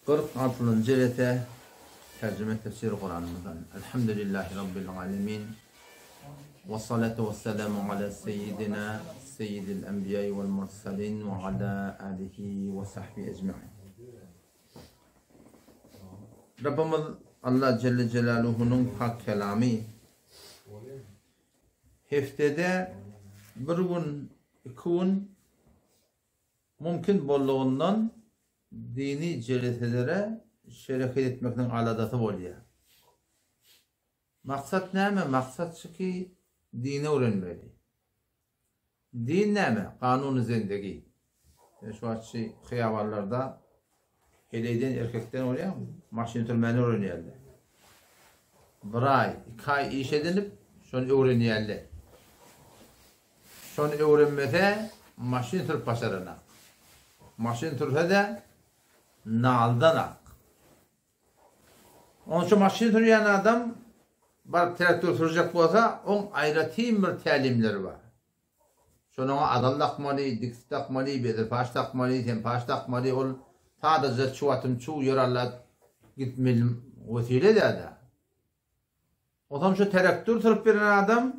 46. cilete tercüme tefsir Kur'an'ımızdan. Elhamdülillahi Rabbil alemin. Ve salatu ve selamu ala seyyidina seyyidil enbiyayı vel mursalin ve ala alihi ve sahbihi ecma'in. Rabbimiz Allah Celle Celaluhu'nun hak kelamı heftede bir gün, iki gün mümkün bolluğundan dini celeselere şereket etmekten aladatı oluyor. Maksat neyme? Maksat şu ki dini öğrenmeli. Din neyme? Kanun-u zindagi. Şu açı hıyavarlarda heleyden erkekten oluyor mu? Maşin tülmeni öğreniyorlar. Bir ay, 2 ay iş edinip şunu öğreniyorlar. Şunu öğrenmede maşin tül başarına. Maşin tülse de naldan ak. Onun için maşin türeyen adam barıp traktör sürecek olsa onun ayrıtî bir talimleri var. Şuna adal takmalı, diks takmalı, bedir paş takmalı, tempaş takmalı, ol sadece çuvatım çuğ yorarlar gitmelim vesile de. O zaman şu traktör sürüp veren adam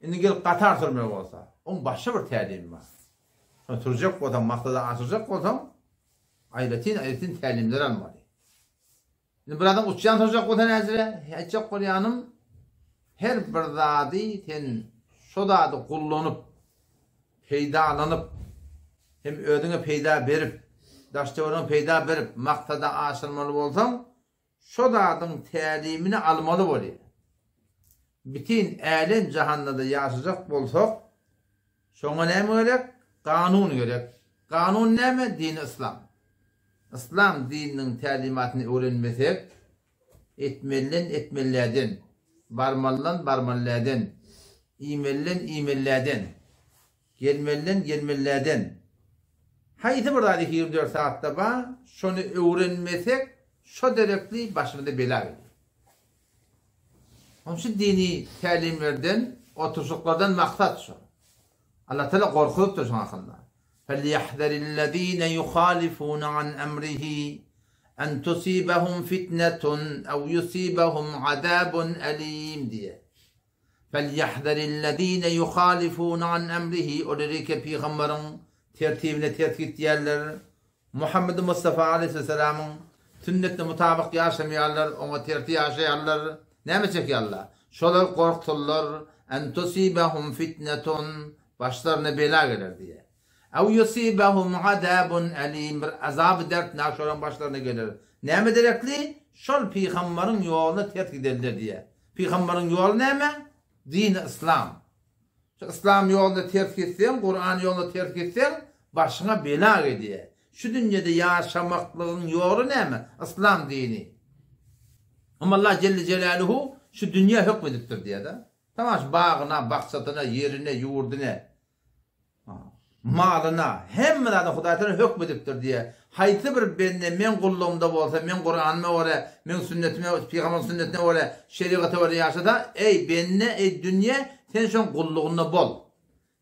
indi gel Katar sürmek olsa onun başka bir talim var. Şuna sürecek olsa, maktada asıracak olsa ayrıtîn talimleri almalı. Şimdi buradan uçyan soracak olsa nezire, hiççak Kur'an'ım her bir zadi ten şu dadı kullanıp, peydalanıp, hem ödüne peyda verip, daştevarına peyda verip, maktada aşılmalı olsam, şu dadın talimini almalı oluyor. Bütün alem cihanda yaşayacak olsak, şuna ne mi gerek? Kanun gerek. Kanun ne mi? Din-i İslam. İslam dininin talimatını öğrenmesek, etmelilerden, barmallerden, imellerden, gelmelilerden. Haydi buradaki 24 saatte var, şunu öğrenmesek, şu derekli başımıza bela verir. Onun için dini talimlerden, oturuşuklardan maksat şu. Allah Teala korkuyordur şu hakkında. فَلْيَحْذَرِ الَّذ۪ينَ يُخَالِفُونَ عَنْ أَمْرِهِ اَنْ تُصِيبَهُمْ فِتْنَةٌ اَوْ يُصِيبَهُمْ عَذَابٌ أَلِيمٌ diye. فَلْيَحْذَرِ الَّذ۪ينَ يُخَالِفُونَ عَنْ أَمْرِهِ Oradaki Peygamber'in tertibine tertip diyenler, Muhammed Mustafa Aleyhisselam'ın sünnetine mutabık yaşamayanlar, ona tertip yaşayanlar, ne mi çekiyorlar? Şolar korkturlar, اَنْ تُصِيبَهُمْ فِتْنَةٌ başlarına bela gelir diye. اَوْ يُصِيبَهُمْ عَذَابٌ أَلِيمٌ bir azab-ı dert nakşoran başlarına gelir. Ne mi direkli? Şol Peygamber'in yolunu terk ederler diye. Peygamber'in yolu ne mi? Din-i İslam. Şu İslam yolunu terk etsen, Kur'an yolunu terk etsen, başına bela ediyor. Şu dünyada yaşamaklığın yolu ne mi? İslam dini. Ama Allah Celle Celaluhu şu dünya hükmediptir diye de. Tamam, bağına, baksatına, yerine, yurduna, malına, hemmelerine Hudayt'ın hükmediptir diye. Hayti bir benne, men kulluğumda olsa, men Kur'an'ıma öyle, men sünnetime, Peygamber sünnetine öyle, şeriatı öyle yaşada, ey benne, ey dünya, sen şun kulluğunda bol.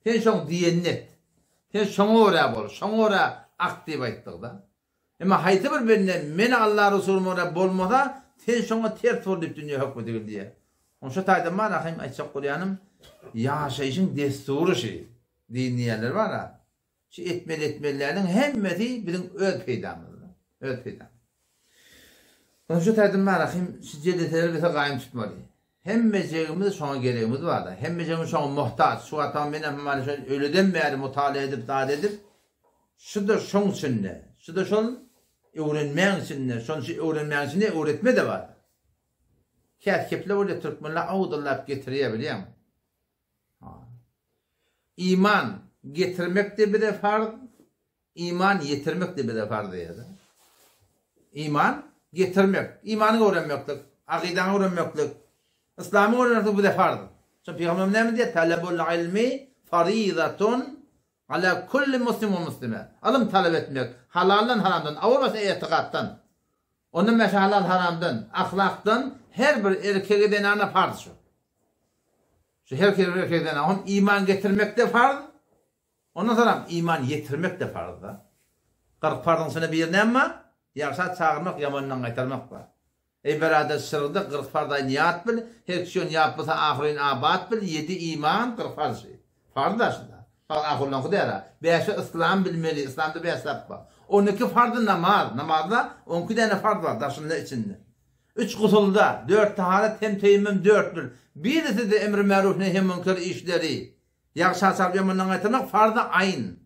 Sen şun diyennet. Sen şunu öyle bol, şunu öyle aktif ettik da. Ama hayti bir benne, men Allah Resulü'nü öyle bolmada, sen şunu ters olup dünya hükmedir diye. Onun şu taydım var, rahim açacak Kur'an'ım, yaşayışın desturu şey. Dinleyenler var ha. Şu etmelilerinin hemmeti bizim öz peydamızdır. Öz peydamız. Onun şu taydım var, rahim, şu celeteleri bize kayım tutmalı. Hemmecemiz şuna gereğimiz var da. Hemmecemiz şuna muhtaç. Şu atan benim öyleden beri mutala edip, dağıt edip, şu da şun sünne, şu da şun öğrenmeyen sünne, şun öğrenmeyen sünne öğretme de var. Kerkepler öyle Türkmenler avudurlar getirebiliyor mu? İman getirmek de bir de farz, iman yetirmek de bir de farz diye de. İman getirmek, imanı öğrenmeklik, akidanı öğrenmeklik, İslam'ı öğrenmeklik bir de farz. Çünkü Peygamber ne mi diye? Talebul ilmi faridatun ala kulli muslim ve muslime. Alım talep etmek, halaldan haramdan, avurmasa etikattan, onun meşe halal haramdan, ahlaktan, her bir erkeğe denana farz şu. Şu her erkeğe denana, iman getirmek de farz, ondan sonra iman yetirmek de farz da. 40 farzın sana bir yerine ama Yaxşat çağırmaq, yamandan qaytarmaq var. Ey berader sırrıda 40 farda niyat bil, her kişi niyat bilse ahirin abat bil, 7 iman 40 farz şey. Farz da aslında. Ahullan kudera. 5'i İslam bilmeli, İslam'da 5 hesap var. 12 fardı namaz, namazda 12 tane farz var daşında içinde. 3 kusulda, 4 taharet hem teyemmüm 4'tür. Birisi de emri ma'ruf nehy münker işleri. Yaxşı asab yamandan qaytarmak farda ayn.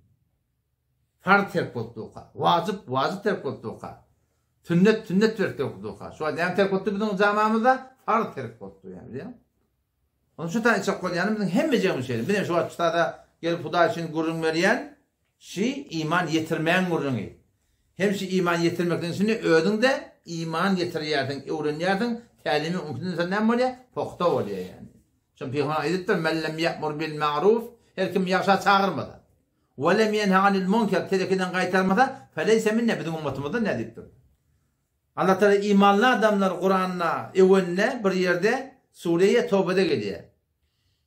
Farz terk bolduqa. Vacip terk bolduqa. Sünnet terk bolduqa. Şu adam terk boldu bizim zamanımızda farz terk boldu yani, biliyor musun? Onun şu tane çok yani bizim hemmece şey. Benim şu açıkta gelip Huda için gurrun veriyen iman yetirmeyen gurrunu. Hem iman yetirmekten şimdi ödün de iman yetiriyordun, öğreniyordun, talimi mümkün senden böyle pokta oluyor yani. Çünkü Peygamber ayettir, "Men lem ya'mur bil ma'ruf", her kim yaxşı çağırmadı. "Ve lem yenha anil munkar", telekiden qaytarmadı, "Feleyse minne", bizim ümmetimizden ne deyiptir? Allah Teala imanlı adamlar Kur'an'la, evvenle bir yerde Suriye Tevbe'de geliyor.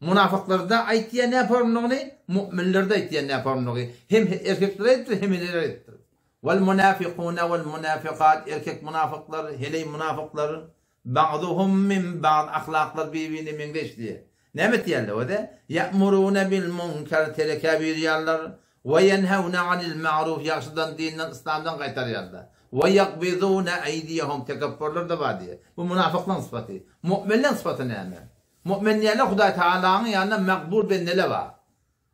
Münafıklarda aytiye ne yaparını, müminlerde aytiye ne yaparını. Hem erkekler ayttir, hem ileri ayttir. Vel münafikune vel münafikat, erkek münafıklar, hele münafıklar, ba'duhum min ba'd, ahlaklar birbirini mengeç diye. Ne mi diyorlar o da? Ya'murune bil munkar, telekabir yerler, ve yenhevne anil ma'ruf, yaxşıdan, dinden, İslam'dan qaytarıyorlar. Ve yakbidune eydiyahum, tekabburlar da var diye. Bu münafıkların sıfatı. Müminlerin sıfatı ne mi? Müminlerle Huda Teala'nın yanında makbul benneler var.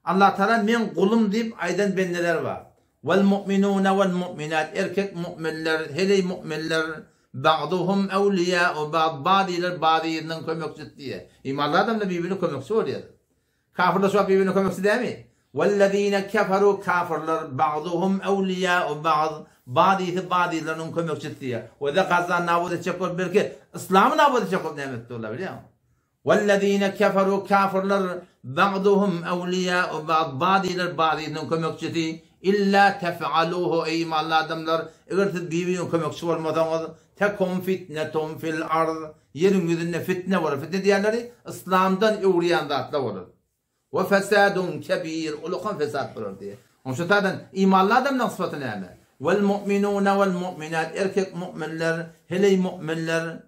Allah Teala men kulum deyip aydan benneler var. Vel mu'minune vel mu'minat, erkek müminler, hele müminler, ba'duhum evliyâ'u ba'd, bazılarının kömekçisi diye. İmanlı adam da birbirine kömekçi oluyor. Kafirler şu an birbirine kömekçi değil mi? Vellezîne keferu, kafirler, ba'duhum evliyâ'u ba'd, bazılarının kömekçisi diye. O da gazdan nabuda çekip belki İslam'ın nabuda çekip nimet olabiliyor mu? وَالَّذ۪ينَ كَفَرُوا, kafirler, بَعْضُهُمْ اَوْلِيَاءُ بَعْض, bazılarının kömekçisi, illa tef'aluhu, ey imanlı adamlar, eğer birbirinin kömekçisi olmadan tekum fitnetum fil ard, yerin yüzünde fitne olur. Fitne diyenleri İslam'dan uğrayan zatlar olur. Ve fesadun kebir, ulukan fesat olur diye. Onun şu tadan imanlı adamların sıfatı ne mi? Vel mu'minune vel mu'minat, erkek müminler, hele müminler,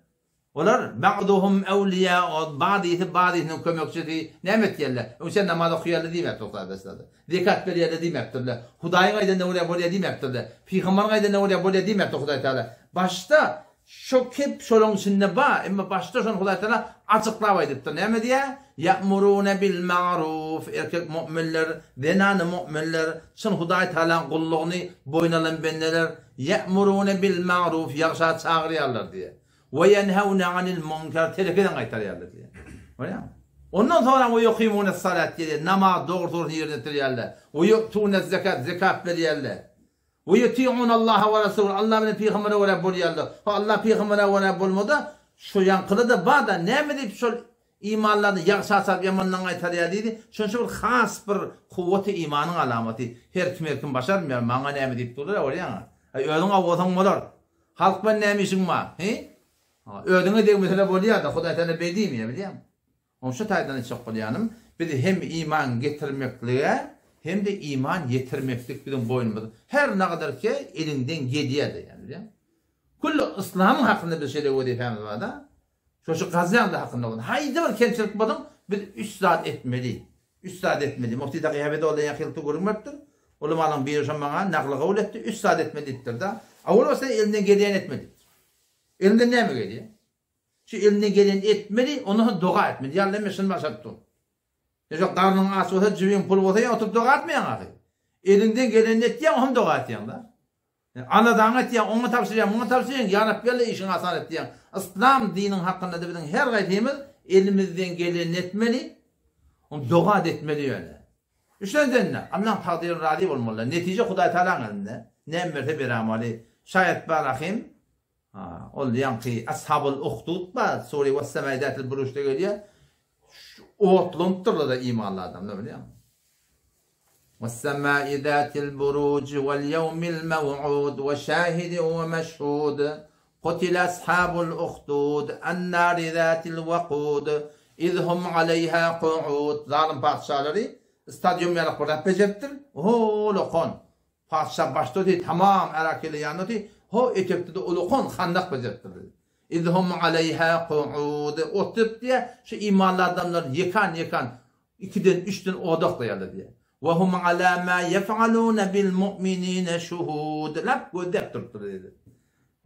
olar ba'duhum evliya, bazılarının kömekçisi ne diyorlar? Sen namaz okuyorlar değil mi arkadaşlar? Zekat veriyorlar değil mi arkadaşlar? Hudayın ayda ne oluyor böyle değil mi arkadaşlar? Peygamberin ayda ne oluyor böyle değil mi arkadaşlar? Başta şu hep şolun içinde var ama başta şun Huda Teala açıklayıptır. Ne diye? Ya'murune bil ma'ruf, erkek müminler, denanı müminler, şun Huda Teala'nın kulluğunu boynalan benneler, ya'murune bil ma'ruf, yaxşı çağırıyorlar diye. Ve yenhevne anil munkar, telekeden qaytarıyorlar diye. Öyle mi? Ondan sonra ve yukimune salat diye, namaz doğru yerine getiriyorlar. Ve yu'tune zekat veriyorlar. Ve yuti'un Allah ve Resulü, Allah'ın peygamberi ve Rabbul yallah. Allah peygamberi ve Rabbul moda şu yankılı da bağda ne mi deyip şu imanlarını yaxşı asab yamandan qaytarıyor dedi. Çünkü bir khas bir kuvveti imanın alameti. Her kim başarmıyor. Bana ne mi deyip durur oraya. Ödün avatan olar. Halk ben ne işin var? Ödünü de mesela boluyor da Huda Teala bediyim ya, biliyor musun? Onun şu taydan çok boluyanım. Bir de hem iman getirmekliğe hem de iman yetirmeklik bizim boynumuzda. Her ne kadar ki elinden gediyor da yani, biliyor musun? Kullu İslam'ın hakkında bir şeyler vazifemiz var da. Şu Gaziantep hakkında olan. Haydi bir kemçilik buldum. Bir 3 saat etmeli. 3 saat etmeli. Muftida kıyafeti olan yakıltı görünmektir. Ulamaların bir bana naklı kabul etti. 3 saat etmelidir da. Avul olsa elinden gediyen etmelidir. Elinden ne mi geliyor? Şu elinden gelen etmeli, onu dua etmeli. Yani demesin başlattı. Ya karnın ağası olsa, cübün pul olsa ya oturup dua etmeyen ağabey. Elinden gelen ettiyen, onu dua ettiyen da. Anadan ettiyen, onu tavsiyen, bunu tavsiyen, ya Rabbi'yle işin asan ettiyen. İslam dinin hakkında da bizim her gayetimiz elimizden gelen etmeli, onu dua etmeli öyle. İşte ne? Allah'ın takdirin razı olmalı. Netice Huda Teala'nın elinde. Ne emrete bir amali. Şayet barakım, olayan ki Ashab-ül Uhdud var, Suriye ve Semaidat-ül Buruş'ta geliyor. Oğutlunturla da imanlı adam, ne biliyor musun? وَالسَّمَاءِ ذَاتِ الْبُرُوجِ وَالْيَوْمِ الْمَوْعُودِ وَشَاهِدٍ وَمَشْهُودٍ قُتِلَ أَصْحَابُ الْأُخْدُودِ النَّارِ ذَاتِ الْوَقُودِ اِذْ هُمْ عَلَيْهَا قُعُودِ Zalim padişahları stadyum yarak burada becerttir. Oğlu kon. Padişah başta değil, tamam Erakeli yanı değil. ho etekde de ulukon handak becertirdi. İzhum aleyha qu'ud. Oturup diye şu imanlı adamlar yekan 2'den 3'ten odaklayarlar diye. Ve hum ala ma yef'alun bil mu'minina şuhud. Lap gödep durupdur dedi.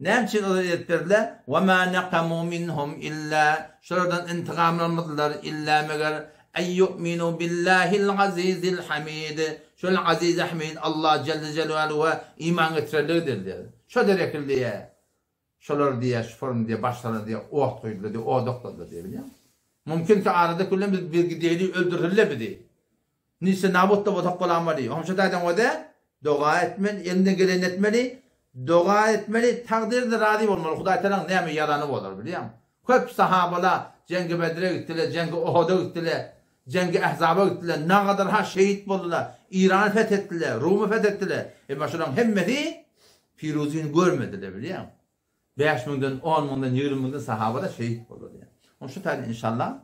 Ne için o ettirdiler? Ve ma naqamu minhum illa şuradan intikam almadılar illa meğer en yu'minu billahil azizil hamid. Şöyle aziz hamid Allah Celle Celaluhu iman getirirler dedi. Şu derekli diye. Şolar diye, şuforun diye, başlarına diye, oğut koydular diye, oğudoklarlar diye biliyor musun? Mümkün ki arada kullan bir gideyi öldürürler mi diye. Neyse nabutta botak kolanma diye. Homşataydan o da dua etmeli, elinden gelen etmeli, dua etmeli, takdirde razı olmalı. Huday Teala ne mi yaranı olur biliyor musun? Köp sahabalar Cengi Bedir'e gittiler, Cengi Uhud'a gittiler, Cengi Ahzab'a gittiler. Ne kadar ha şehit oldular. İran'ı fethettiler, Rum'u fethettiler. Şuran hemmeti Firuzi'ni görmediler biliyor musun? 5 mindən, 10 mindən, 20 mindən sahaba da şehit olur yani. Onun şu tane inşallah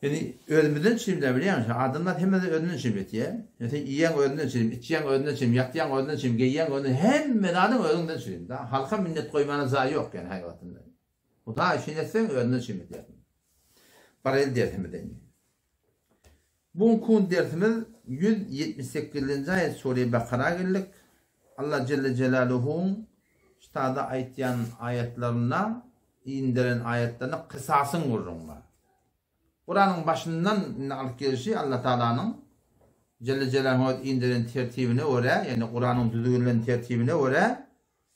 yani ölümünden şimdi biliyor musun? Adamlar hemen de ölümden şimdi diye. Yani yiyen ölümden şimdi, içiyen ölümden şimdi, yaktıyan ölümden şimdi, giyen ölümden hemen adam ölümden şimdi. Halka minnet koymana zayi yok yani hayatında. O da işin etsen ölümden şimdi diye. Paralel dersimi deyin. Bugün dersimiz 178. ayet Sure-i Bakara'ya geldik. Allah Celle Celaluhu'nun Ştada ayetyan ayetlerine, indiren ayetlerine kısasın vururlar. Kur'an'ın başından alıp gelişi Allah Teala'nın Celle Celaluhu indiren tertibine göre, yani Kur'an'ın düzgünlen tertibine göre,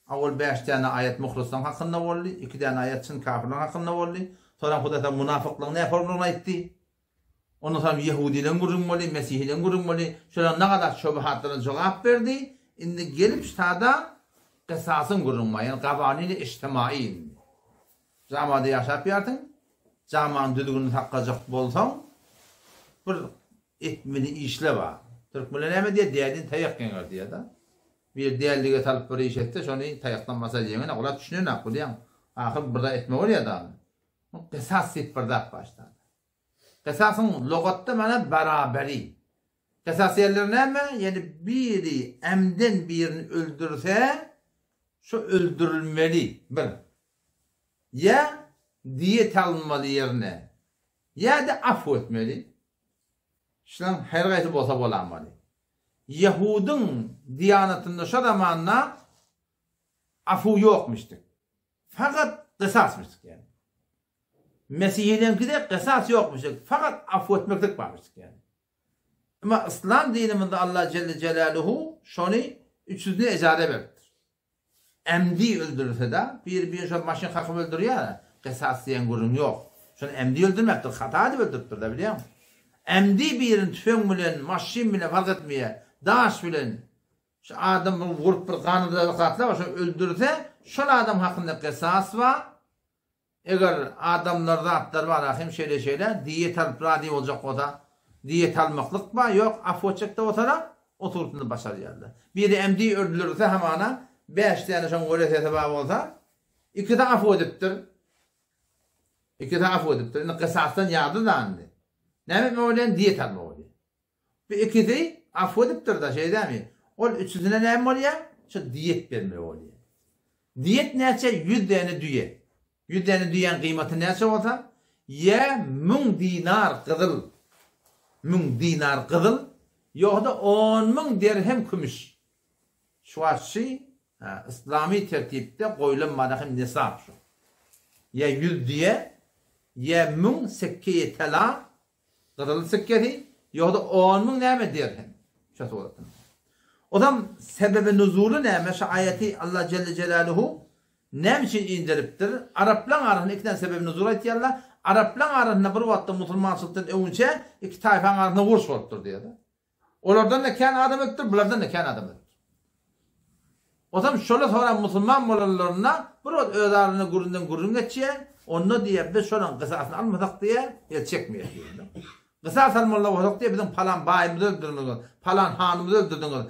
awal 5 tane ayet muhlislan hakkında oldu, 2 tane ayet için kafirlan hakkında oldu. Sonra Huda münafıklık ne formuna etti? Ondan sonra Yahudi'den vurulmalı, Mesih'den vurulmalı. Şöyle ne kadar şubuhatlara cevap verdi. Şimdi gelip ştada kısasın kurulma, yani kabanili içtimai. Zamanda yaşap yartın, zaman düdüğünü takkacak bolsan, bir etmeli işle var. Türkmenler ne diye değerli tayak gelir diye da. Bir değerliğe talıp bir iş etti, sonra tayaklanmasa diyene, ola düşünüyor ne yapıyor? Ahir burada etme oluyor da. Kısas et bardak başladı. Kısasın logatta mana beraberi. Kısas yerler ne mi? Yani biri emden birini öldürse, şu öldürülmeli bir. Ya diyet alınmalı yerine, ya da affı etmeli. İşte her gayeti bolsa bolanmalı. Yahudun diyanetinde şu zamanla affı yokmuştu. Fakat kısasmıştık yani. Mesih'inki de kısas yokmuştuk. Fakat affı etmektik varmıştık yani. Ama İslam diniminde Allah Celle Celaluhu şunu 300'ünü ecare verdi. Emdi öldürürse de bir şu maşin kalkıp öldürüyor ya, kısas diyen kurum yok. Şunu emdi öldürmektir, hata da öldürüptür da biliyor musun? Emdi birin tüfen bilen, maşin bile fark etmeye, daş bilen, şu adamı vurup bir kanıda katla var, şu öldürürse, şu adam hakkında kısas var. Eğer adamlarda atlar var, ahim şeyle, diyet alıp radi olacak o da, diyet almaklık var, yok, affoçacak da otara, oturduğunda başarıyorlar. Biri emdi öldürürse hemen 5 tane şun görese sebep olsa 2 de affı ediptir. 2 de affı ediptir. Yani kısastan yardı da andı. Ne mi öyle diyet alma oluyor. Bir 2 de affı ediptir da şey değil mi? O 300'üne ne mi oluyor? Şu diyet verme oluyor. Diyet neyse 100 tane düye. 100 tane düyen kıymeti neyse olsa ya 1000 dinar kızıl. 1000 dinar kızıl. Yok da 10.000 dirhem kümüş. Şu aşı İslami tertipte koyulanmadığı nisab şu. Ya 100 diye, ya 1000 sekkeye tela, kırılı sekketi, ya da 10.000 neyme dirhem. Şu soğudun. O zaman sebebi nuzulu neyme? Şu ayeti Allah Celle Celaluhu ne için indiriptir? Araplan arasında 2 tane sebebi nuzulu etiyarlar. Araplan arasında bir vatta Müslüman sultan evunca 2 tayfan arasında vuruş oluptur diye de. Onlardan da kendi adam ettir, bunlardan da kendi adam ettir. O zaman şöyle sonra Müslüman molallarına bir ödarını gurundan geçiyor. Onu diye biz şöyle kısasını almadık diye çekmiyor diyor. Kısas almalı olacak diye bizim falan bayımızı öldürdünüz, falan hanımızı öldürdünüz,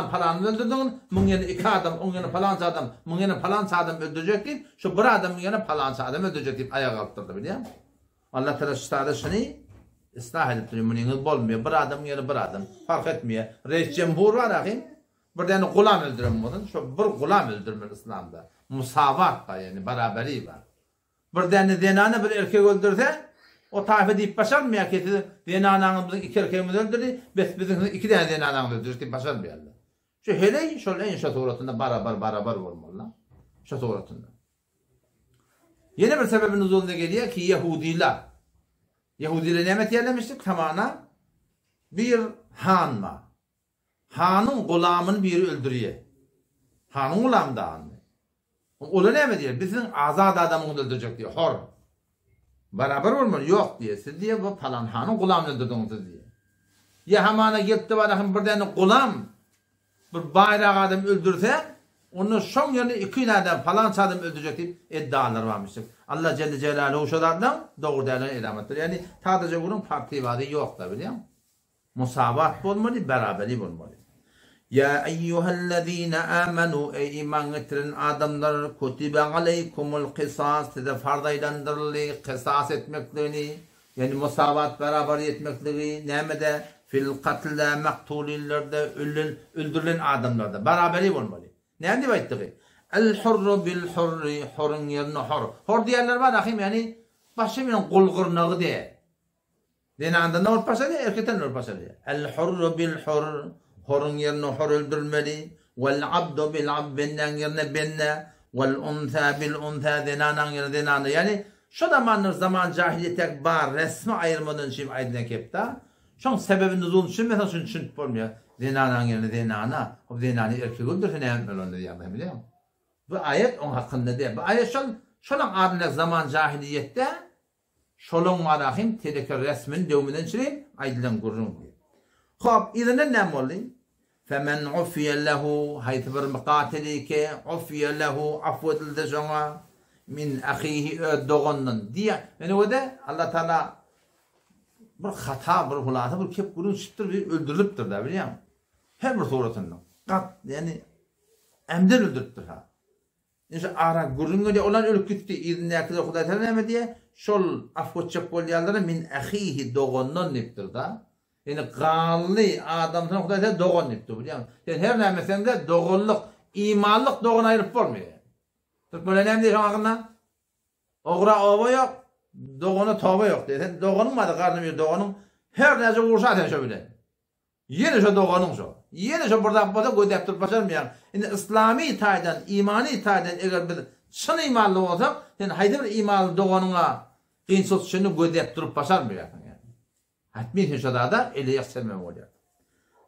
falanımızı öldürdünüz. Bunun yerine 2 adam, onun yerine falan adam, bunun yerine falan adam öldürecek deyip, şu bir adamın yerine falan adam öldürecek deyip ayağa kalktırdı biliyor musun? Allah Teala şu şunu ıslah edip duruyor. Bunun yerine bolmuyor. Bir adam yerine bir adam. Fark etmiyor. Reis cemhur var akım. Bir tane gulam öldürüm bunun. Şu bir gulam öldürme İslam'da. Musavat var yani beraberi var. Bir tane zenane bir erkek öldürse o taife deyip başarmıyor ki zenananın iki erkeğimiz öldürdü. Bizim iki tane zenananı öldürdü deyip başarmıyorlar. Şu hele şöyle en şaturatında beraber olmalılar. Şaturatında. Yeni bir sebebin nuzuluna geliyor ki Yahudiler nimet yerlemiştik tamana bir han var. Hanın gulamını biri öldürüyor. Hanın gulamı da han. Ola ne diyor? Bizim azad adamını öldürecek diyor. Hor. Beraber olmalı. Yok diye. Siz diye bu falan hanın gulamını öldürdünüz diye. Ya hamana gitti var bir tane gulam bir bayrak adam öldürse onu son yerine iki adam falan adam öldürecek diye iddialar varmıştır. Allah Celle Celaluhu şu adam doğru değerli ilamettir. Yani sadece bunun partivadı yok da biliyor musun? Musavat olmalı, beraberi olmalı. Ya eyyühellezine amenu ey iman getiren adamlar kutibe aleykumul kısas size fardaylandırılı kısas etmekliğini yani musavat beraber etmekliği nemede fil katle maktulillerde öldürülen adamlarda beraberi olmalı. Ne diyor ettiği? El hurru bil hurri hurun yerine hur. Hur diyenler var ahim yani başı bir kulgurnağı diye. Dine anda ne olpasa diye erkekten olpasa diye. El hurru bil hur horun yerine hor öldürmeli. Vel abdu bil abbinden yerine benne. Vel untha bil untha dinanan yerine dinanı. Yani şu zaman cahiliyete bar resmi ayırmadan şimdi aydın kepta. Şun sebebini uzun için mesela şun için olmuyor. Dinanan yerine dinana. O dinanı erkek öldürse ne yapmalı onu diye biliyor musun? Bu ayet onun hakkında değil. Bu ayet şunun adına zaman cahiliyette şolun marahim teleke resmin dövmeden çireyim aydın gurrun diye. Hop idine ne oldu? Femen ufiye lehu haytı bir mukatelike ufiye lehu afvedildi sonra min ahihi doğunun diye. Yani o da Allah Teala bir hata bir hulata bir kep gurrun çıktır bir öldürülüptür da biliyor musun? Her bir suratından. Yani emden öldürüptür ha. İşte ara gurrun diye olan ölüp gitti. İdine kadar Huday Teala diye şol afvetçek bolyanları min ahihi doğunun niptir da. Yani kanlı adamdan Huday Teala doğun niptir biliyor musun? Yani her nemesinde doğulluk, imanlık doğun ayırıp olmuyor. Türk böyle ne diyor hakkında? Oğra ova yok, doğunu tova yok diye. Doğunun madı karnım yok, doğunun her nece vursa ateş öyle. Yine şu doğunun şu. Yine şu burada gödep tutup başarmayan. Yani İslami taydan, imani taydan eğer bir şun imanlı olsam, yani haydi bir imanlı doğununa kıyınsız şunu gödep durup başarmıyor. Hatmin hüşada da eli yakselmem oluyor.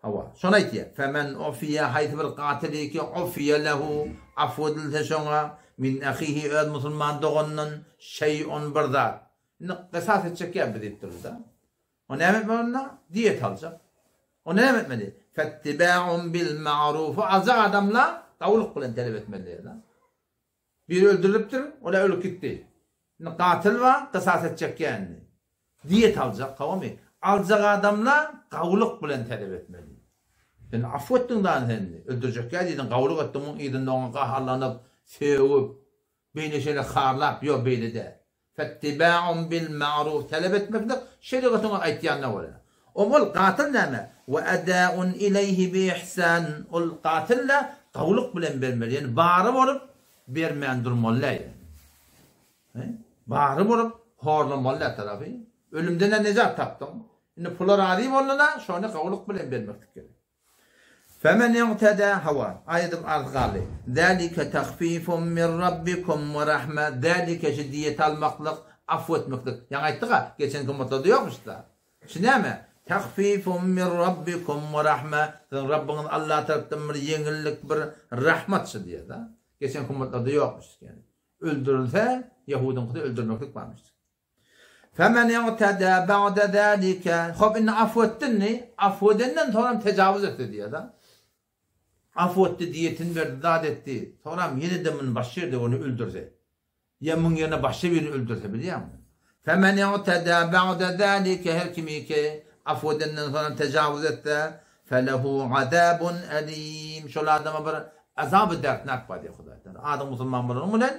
Hava. Şuna itiyor. Femen ufiye haydi bir katili ki ufiye lehu afvedilse şuna min ahihi öd musulman doğunun şeyun birdat. Kısas edecek ya bir deyiptir da. O ne emet onunla? Diyet alacak. O ne etmeli? Fettibâ'un bil ma'rufu. Azık adamla kavuluk kılan talep etmeli. Biri öldürülüptür, o da ölü gitti. Katil var, kısas edecek yani. Diyet alacak, kavmi. Alacak adamla kavuluk kılan talep etmeli. Yani affettin daha seni. Öldürecek ya dedin, kavuluk ettin, idin de ona kaharlanıp, sevip, beyni şeyle kharlap, yok beyli de. Fettibâ'un bil ma'ruf. Talep etmekle şeriatına aytiyanına var. Omul katil neme ve edâun ileyhi bi ihsan. Ol katille kavuluk bilen vermeli. Yani bağırıp olup vermeyen durmalı yani. Bağırıp olup horlamalı tarafı. Ölümden necat taptım. Şimdi pular alayım onunla şu anda kavuluk bilen vermek gerek. Femen ya'teda hava. Ayet-i argali. Zalike tahfifun min rabbikum ve rahme. Zalike ciddiyet almaklık, affetmeklik. Yani ayettik ha. Geçen komutada yokmuş da. Şimdi ne? Tahfifun min rabbikum ve rahme. Rabbinin Allah tarafından bir yengillik, bir rahmetçi diye da. Geçen komutada yokmuş yani. Öldürülse Yahudun kutu öldürmeklik varmış. Femen ya'teda ba'de zalike. Hop inne affettin ne? Affedinden sonra tecavüz etti diye da. Affetti diyetini verdi, dad etti. Sonra yeniden başlıyordu onu öldürse. Yemin yerine başka birini öldürse biliyor musun? Femen ya'teda ba'de zalike her kimi ki affedinden sonra tecavüz etti. Felehu azabun elim. Şöyle adama bir azabı dertnak var diye Huday. Adam Müslüman bulun mu lan?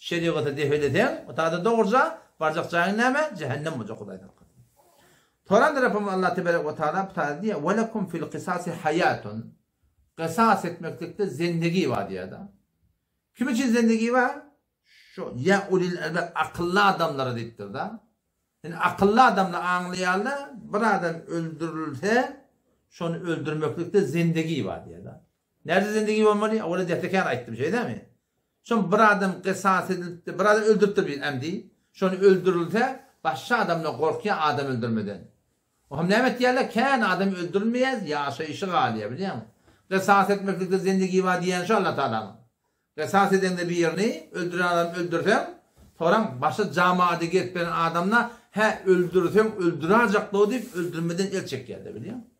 Şeriatı defileden, o tadı doğurca varacak cehenneme, cehennem olacak Huday'dan. Toran da Rabbim Allah Tebarek ve Teala diye وَلَكُمْ فِي الْقِسَاسِ حَيَاتٌ Kısas etmeklikte zindagi var diye da. Kim için zindagi var? Şu ya ulil elbab akıllı adamlara deyiptir da. Yani akıllı adamla anlayanlar bir adam öldürülse şonu öldürmeklikte zindagi var diye da. Nerede zindagi olmalı? Orada deftekan ayıttı bir şey değil mi? Şonu bir adam kısas edilip bir adam öldürttü bir emdi. Şonu öldürülse başka adamla korkuyor adam öldürmeden. O hem nemet yerler kan adam öldürmeyez yaşayışı galiye biliyor musun? Kısas etmeklikte zindagi var diyen şu Allah Teala'nın. Kısas eden de bir yerini öldüren adam öldürsem sonra başka cemaate gitmeyen adamla he öldürsem öldürecek o deyip öldürmeden el çekerdi biliyor musun?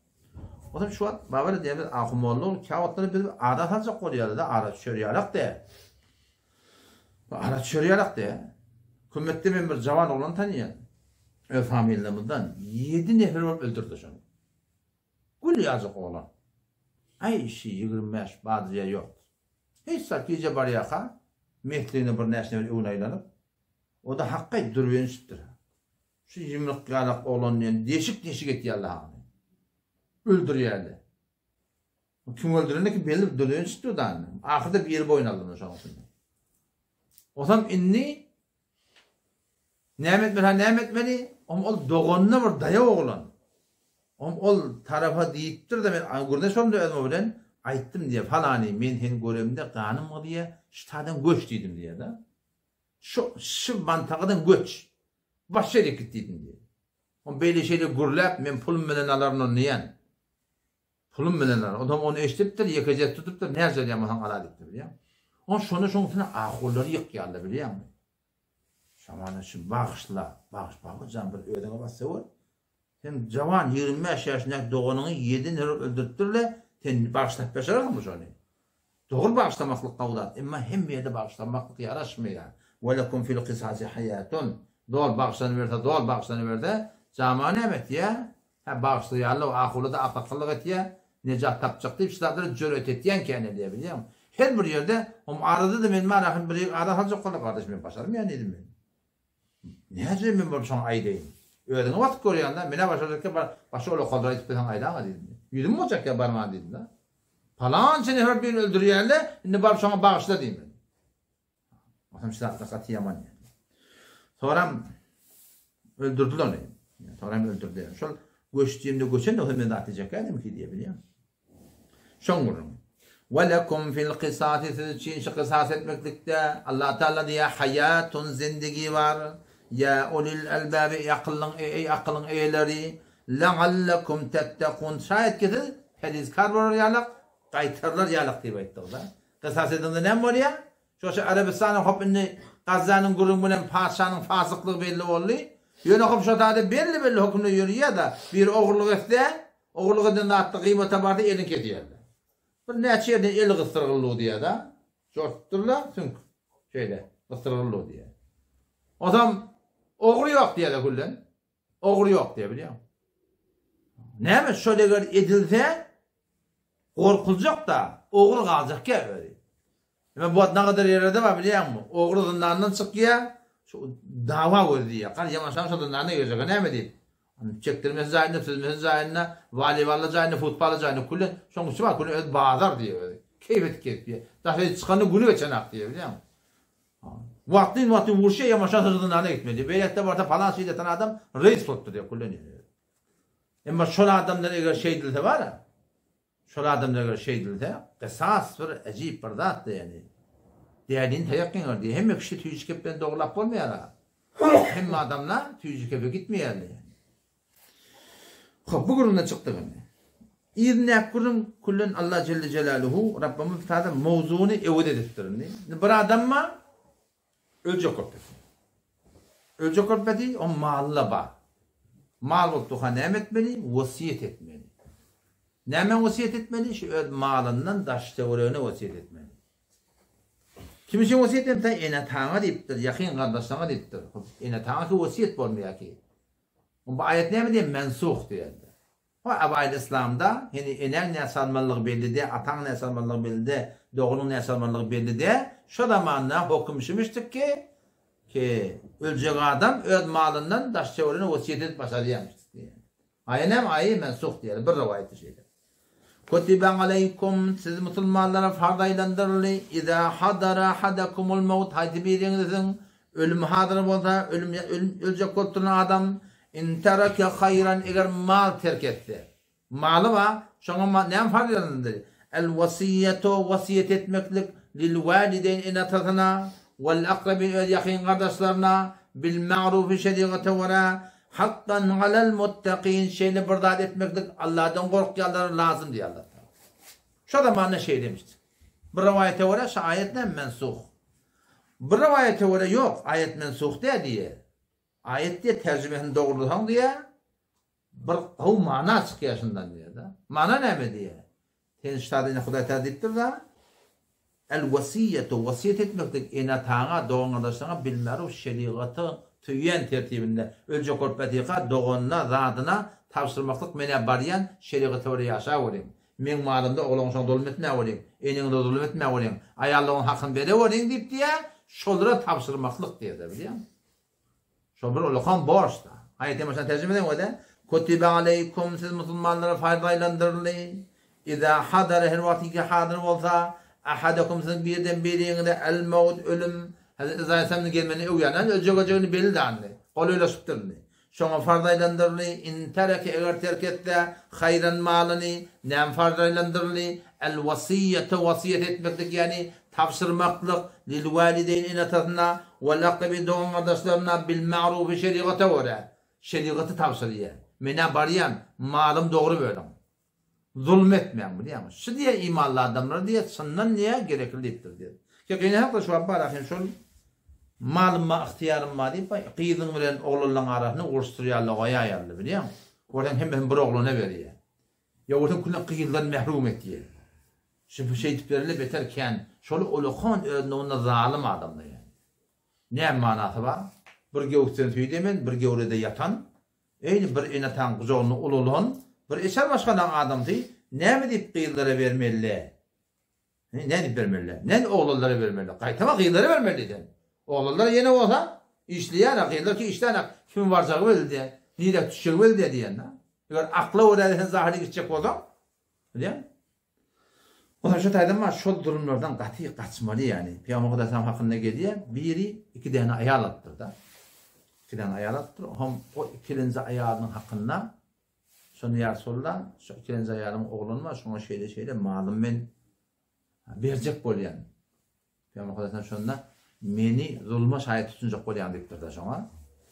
O zaman şu an babada diye bir ahmoğlu kağıtları bir adat alacak oluyor da araç şöriyarak de. Araç şöriyarak de. Kümette ben bir cavan oğlan tanıyan. Famillemizden 7 nefer olup öldürdü şunu. Gül yazık oğlan. Ay işi 25 bazı yer yok. Hiç saat gece var yaka. Mehliğine bir nesne unaylanıp. O da hakkı duruyor süttür. Şu 20'lik yalak oğlanın değişik etti Allah'ın. Öldürüyor yani. Kim öldürene ki belli bir duruyor süttür da annem. Ahırda bir yeri boyun şu an. O zaman inni Nemet beni ol doğanına var daya oğlan. Ol tarafa deyiptir de ben gurda şom da özüm bilen aytdım diye falani men hen göremde kanım mı diye ştadan göç dedim diye da. Şu mantaqadan göç. Başa git dedim diye. O böyle şeyle gurlap men pulum bilen alarını niyen. Pulum bilen alar. Adam onu eşittir yakacak tutup da nerede yamahan aladıktı biliyor musun? O şunu ahulları yık geldi biliyor musun? Şamanı şu bağışla, bağışcan bir ödene bassa var. Sen cavan 25 yaşındaki doğanını 7 nere öldürttürle, sen bağışlayıp başarır mı şunu? Doğru bağışlamaklık kavlat, ama hem bir yerde bağışlamaklık yaraşmıyor. وَلَكُمْ فِي الْقِسَاسِ حَيَاتٌ Doğal bağışlanıverdi, zamanı emet ya. Bağışlayarlı o ahulu da afaklık et ya. Necat tapacak deyip şilatları cüret etiyen kendine diye biliyor musun? Her bir yerde, arada da benim arahım bir arada halacak kola kardeşim ben başarım ya ne dedim ben. Ne diyeyim ben sana aydayım. Öğrene vakit koruyan da mene başarırken başa ola kaldıra gitmeden ayda ama dedim. Yüzüm mü olacak ya barmağı dedim da. Falan seni her birini öldürüyenle şimdi bari sana bağışla diyeyim ben. Bakın silahla katı yaman yani. Sonra öldürdüler onu. Sonra öldürdüler. Şöyle göçtüğümde göçen de o hemen atacak dedim ki diye biliyor musun? Şun vururum. وَلَكُمْ فِي الْقِسَاسِ siz için şu kısas etmeklikte Allah Teala diye hayatun zindagi var. Ya ulil elbabi akılın eyleri لَعَلَّكُمْ تَتَّقُونَ şayet ki siz hedizkar var yalak kaytarlar yalak diye bayıttılar. Kısas edildi ne var ya? Şu Arabistan'ın hop inni Gazze'nin grubunun paşanın fasıklığı belli oldu. Yöne hop şu da belli hükümlü yürüyor da bir oğurluk etse oğurluk edin de attı kıymete vardı elin kediyorlar. Bir neçe yerden el gıstırırlığı diye da. Çortturlar çünkü şeyle gıstırırlığı diye. O zaman oğru yok diye de kullan. Oğru yok diye biliyor musun? Neymiş şöyle edilse korkulacak da oğru kalacak ya öyle. Ama bu ne kadar yerde var biliyor musun? Oğru zindandan çıkıyor. Şu dava verdi ya. Kan yamaşan şu zindanına girecek. Ne mi değil? Çektirmesi zahine, tüzmesi zahine, valivallı zahine, futbalı zahine, kullen, şun kuşu var, kullen bağlar diye öyle. Keyfet diye. Daha çıkanı günü geçenak diye biliyor musun? Vaktin vuruşa yamaşan hızından gitmedi. Beylette vardı falan şeyde tan adam reis tuttu diye kullen. Ama şöyle adamlara göre şey dilde var ya. Şöyle adamlara göre şey dilde. Kısas bir acayip bir zat yani. Değerliğin teyakkın var diye. Hem kişi tüyücükepten doğrulap olmuyor. Hem adamla tüyücükepe gitmiyor yani. Bu kurumdan çıktı beni. İrnek kurum kullen Allah Celle Celaluhu Rabbimiz tadı mevzunu evde ettirir. Bir adam mı? Ölecek korkpeti. Ölecek korkpeti o malla ba. Mal oltuğa ne etmeli? Vasiyet etmeli. Ne vasiyet etmeli? Şu malından daştevrene vasiyet etmeli. Kim için vasiyet etmeli? Ene tağa deyiptir. Yakın kardeşlerine deyiptir. Ene tağa ki vasiyet olmuyor ki. Bu ayet ne mi diye mensuh diyor. O abayda İslam'da yani enen ne salmanlığı belli de, atan ne salmanlığı belli de, doğunun ne salmanlığı belli de, şu zamanla hüküm sürmüştük ki ölecek adam öz malından daş çevrene vasiyet edip başarıyamıştır diye. Ayet ne mi? Ayet mensuh diye. Bir rivayet şeyler. Kutibe aleykum siz Müslümanlara fardaylandırılı İza hadara hadakumul mevt haydi birinizin ölüm hadır bolsa ölüm ölecek bolturan adam in tereke hayran eğer mal terk etti. Malı var şoňa näme faydalandy? El vasiyetu vasiyet etmeklik lil valideyn inatatına vel akrabin yakın kardeşlerine bil ma'ruf şeriatı vara hakkan alel muttaqin şeyle bırdat etmeklik Allah'tan korkyanlar lazım diye Allah. Şu da manna şey demişti. Bir rivayete göre şu ayetten mensuh. Bir rivayete göre yok ayet mensuh diye. Ayet diye tercümesini doğrultan diye bir o mana çıkıyor şundan diye da. Mana ne diye? Teniştadine Huday tadiptir da el vasiyetu vasiyet etmeklik inatağa doğanlarına bil ma'ruf şeriatı tüyen tertibinde ölce korpetiqa doğanna zatına tavsırmaklık mene bariyan şeriatı oraya yaşa olayım. Men malımda oğlanşan dolmetme olayım. Eninde dolmetme olayım. Ayallığın hakkını bere olayım deyip diye şolara tavsırmaklık diye de biliyor musun? Şolar olakan borç da. Ayet-i Meşan tercüme edin o da. Kutibe aleykum siz Müslümanlara faydaylandırılı. İza hadara her vakti hadir olsa ahadakum sizin birden birine el mevt ölüm. Hazreti İsa Aleyhisselam'ın gelmeni uyanan ölecek belli de anne. Kol öyle süttürünü. Şoňa farzaylandyrly in tereke eger terk etse hayran malını näme farzaylandyrly el vasiyete vasiyet etmeklik yani tavsırmaklık lil valideyn inatatına ve aqrabi doğan kardeşlerine bil ma'ruf şeriata göre şeriatı tavsiye. Mene bariyan malım doğru böyle. Zulmetmeyen biliyor musun? Şu diye imanlı adamlar diye sından niye gereklidir diye. Ki yine haklı şu barakin şol malım ma ihtiyarım ma deyip qıydın bilen oğlanların arasını urusturýarlar ayarlı biliyor musun? Oradan hem bir oğluna veriyor. Ya oradan kullan qıydından mahrum etdiler. Şu şey tiplerle beterken şol ulukan önüne zalim adamlar yani. Ne manası var? Bir gövsen tüydemen, bir gövrede yatan, eyni bir inatan kuzolunu ululun, bir eser başkadan adam değil, ne mi deyip qıydlara vermeli? Ne deyip vermeli? Ne oğullara vermeli? Qaytama qıydlara vermeliydin. Oğullar yine olsa işleyen qıydlar ki işten kim varsa bildi, nire düşecek bildi diyen. Eğer akla öğreden zahiri gidecek olsa, biliyor musun? Ona şu taydan var, şu durumlardan qat'i qaçmalı yani. Peygamber Aleyhisselam hakkında geliyor, biri iki tane ayal attır da. İki tane ayal attır. O ikilinci ayalının hakkında şunu ya Resulullah, şu ikilinci ayalının oğlunma, şuna şeyle malım ben verecek bolyan. Peygamber Aleyhisselam şunda meni zulma şahit tutunacak bolyan deyiptir da şuna.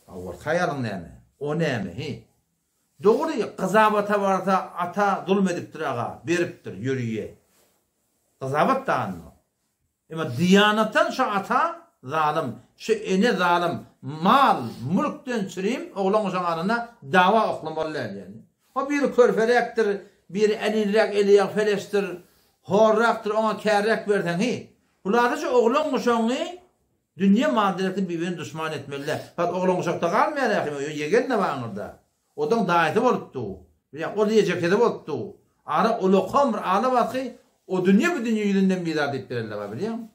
Avval hayalın neymi? O neymi? Doğru qızabata varsa ata zulmediptir ağa, beriptir, yürüye. Qızabat da anno. Ama diyanatan şu ata zalim, şu ene zalim, mal, mülkten çüreyim, oğlan oğlanına dava oklamalılar yani. O biri körferektir, biri elinrek eliyek felestir, horraktır, ona kerrek verden hi. Bunlar da oğlan oğlanı dünya maddelerinin birbirini düşman etmeliler. Fakat oğlan oğlanda kalmayarak, yegen ne var orada? Odan daiti bolupdu. Yani o diyecek edip olupdu. Ara ulukan bir ala bakı, o dünya bu dünya yüzünden bir adet verirler biliyor musun?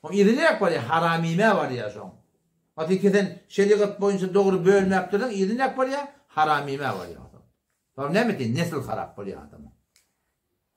O idinek var ya, haramime var ya şu an. Hakikaten şeriat boyunca doğru bölme yaptırdan, idinek var ya, haramime var ya. Tabi ne mi? Nesil harap var ya adamı.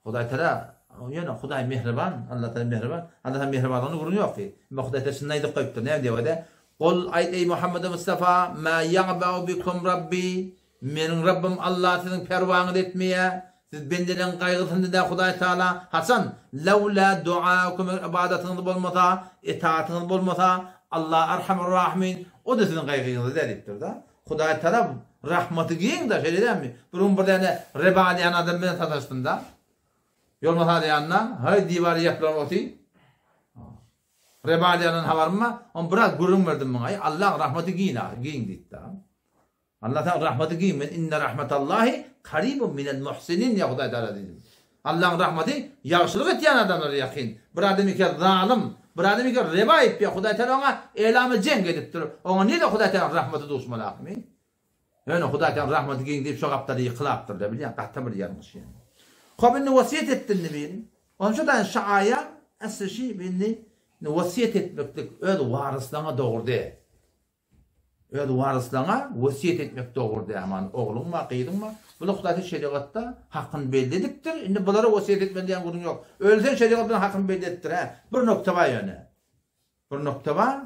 Huday Teala, yani Huday mehriban, Allah Teala mehriban, Allah Teala mehribanlığını kurun yok ki. Ama Huday Teala şunaydı koyuptur, ne diyor da? Kul ayet ey Muhammed Mustafa, ma ya'ba'u bikum Rabbi, menin Rabbim Allah sizin pervanı etmeye, siz bendelen kaygısını da Huday Teala Hasan levla duakum ibadetiniz bolmasa itaatiniz bolmasa Allah erhamur rahimin o da sizin kaygınızı dediktir da Huday Teala rahmeti giyin da şeyden mi burun buradan rebaliyan adam bilen sataştın da yolmasa diyanına hay divarı yapılan oti rebaliyanın havarma on bırak gurun verdim bana Allah rahmeti giyin giyin da Allah Teala rahmeti giyin inne rahmetallahi karibun minel muhsinin ya Huday Teala dedim. Allah'ın rahmeti yaxşılık etyen adamlara yakın. Bir adam ki zalim, bir adam ki riba etpiyor. Huday Teala ona elamı cenk ediptir. Ona niye de Huday Teala rahmeti dostmalı akmi? Yani Huday Teala rahmeti giyin deyip şu kapları yıkılaptır da biliyor. Qahta bir yanlış yani. Kabini vasiyet ettin ne bilin. Onun şuradan şaaya asıl şey bilin vasiyet etmeklik öyle varislerine doğru değil. öz waryslarına wasiyet etmek doğru diýman. Oglum ma, kıydın ma? Bu noktada şeriatda hakkın belli edipdir. Indi bulara wasiyet etme diýen gurun yok. Ölsen şeriat bilen hakkın belli ettir ha. Bir nokta var ýöne. Bir nokta var.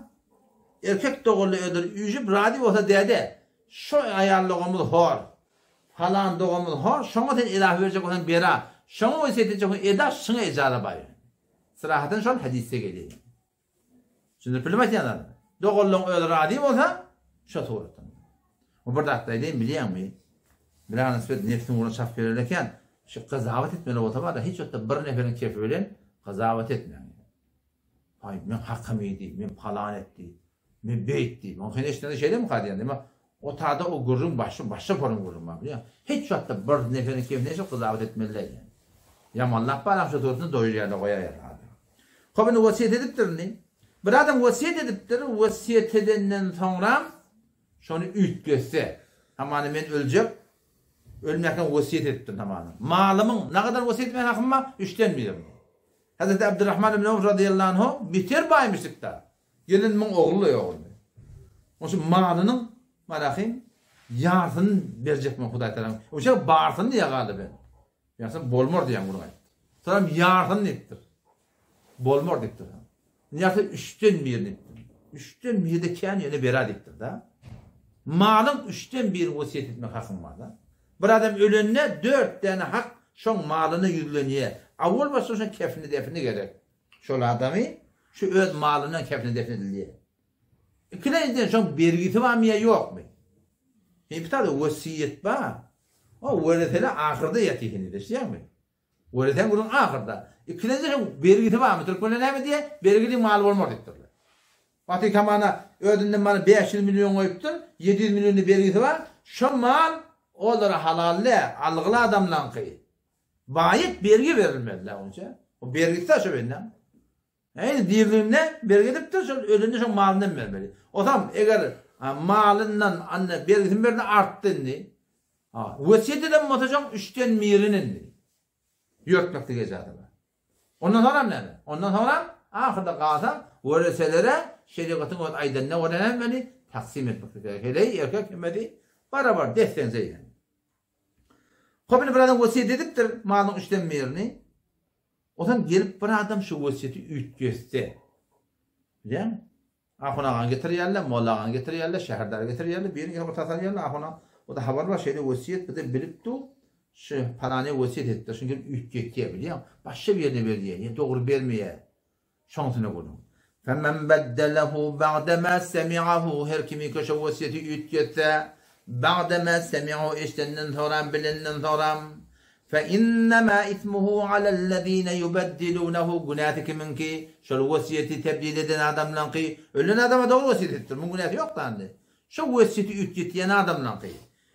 Erkek doğullu ödür üjüp radi bolsa diýdi. Şu ayarlığımız hor. Falan doğumuz hor. Şoňa sen ilah berjek olan bera. Şoňa wasiyet edjek eda şoňa ejara bar. Sırahatın şol hadise gelýär. Şunu bilmezler. Doğullun ödür radi bolsa şu toğrutun. O bir dakika edeyim bilýärmi? Bilen nisbet nefsin uğruna şaf verirken şu kazavat etmeli olsa var da hiç otta bir neferin kefi bilen kazavat etmeyen. Hay men hakkım idi, men falan etti, men beytti. Men hene işte şeyde mi kadiyan değil mi? O taada o gurrun başa porun gurrun var biliyor. Hiç otta bir neferin kefi neyse kazavat etmeliler yani. Yamanlak balam şu tortunu doyuruyla koyar. Kabını vasiyet ediptir ne? Bir adam vasiyet ediptir, vasiyet edenden sonra şonu ütgese. Aman men ölecek. Ölmekten vasiyet ettim tamamen. Malımın ne kadar vasiyet etmen hakkım var? 3'ten birim. Hazreti Abdurrahman ibn Avf radıyallahu anh biter baymışlık da. Gelin min oğlu yok. Onun için malının malakayım yarısını verecek mi Huday Teala? O şey bağırsın diye kaldı ben. Yarısını bolmor diyen bunu. Sonra yarısını ettir. Bolmor diktir. Yarısını 3'ten birini ettir. 3'ten biri de kendi yöne bera diktir da. Malın 3'ten bir vasiyet etmek hakkım var da. Bir adam ölünne 4 tane hak şon malını yükleniye. Avul başta şon kefini defini gerek. Şol adamı şu öz malından kefini defini ediliye. İkinciden şon bergisi var mı ya yok mu? Bir tane vasiyet var. O veretele ahırda yatihini de şey mi? Vereten bunun ahırda. İkinciden şon bergisi var mı? Türkmenler ne mi diye? Bergili mal olmaz ettirler. Fatih Kaman'a ödünden bana 500 milyon koyuptur. 700 milyonu bergisi var. Şon mal olara halalle, algılı adamla kıyı. Bayit vergi verilmeliler onca. O vergisi de şu benden. Yani dirliğine vergi edip de ölünce şu malından vermeli. O zaman eğer malından anne vergisini verdi arttı ne? Vasiyet eden muhtaçın 3'ten mirinin. Yörtmekte geçerdi. Ondan sonra ne? Ondan sonra ahırda kalsa vereselere şeriatın o aydınına öğrenmeli, taksim etmekte gerekir. Hele erkek hemmedi beraber destekse yani. Kabini bir adam vasiyet ediptir malın 3'ten mirini. O zaman gelip bir adam şu vasiyeti ütgözse. Biliyor musun? Ahuna getiriyerler, molla getiriyerler, şehirler getiriyerler, birini gelip tatariyerler ahuna. O da haber var şeyde vasiyet bir de bilip du şu parane vasiyet etti. Çünkü ütgözse biliyor musun? Başka bir yerine veriyor. Ya doğru vermeye. Şansını bulun. فَمَنْ بَدَّلَهُ بَعْدَمَا سَمِعَهُ her kimi köşe vasiyeti ütgözse بعدما سمعوا iştenden sonra bilenden sonra فإنما إثمه على الذين يبدلونه günahı kiminki şu vasiyeti tebdil eden adamla ki ölen adama doğru vasiyet ettir. Bunun günahı yok da anne. Şu vasiyeti ütgütleyen adamla ki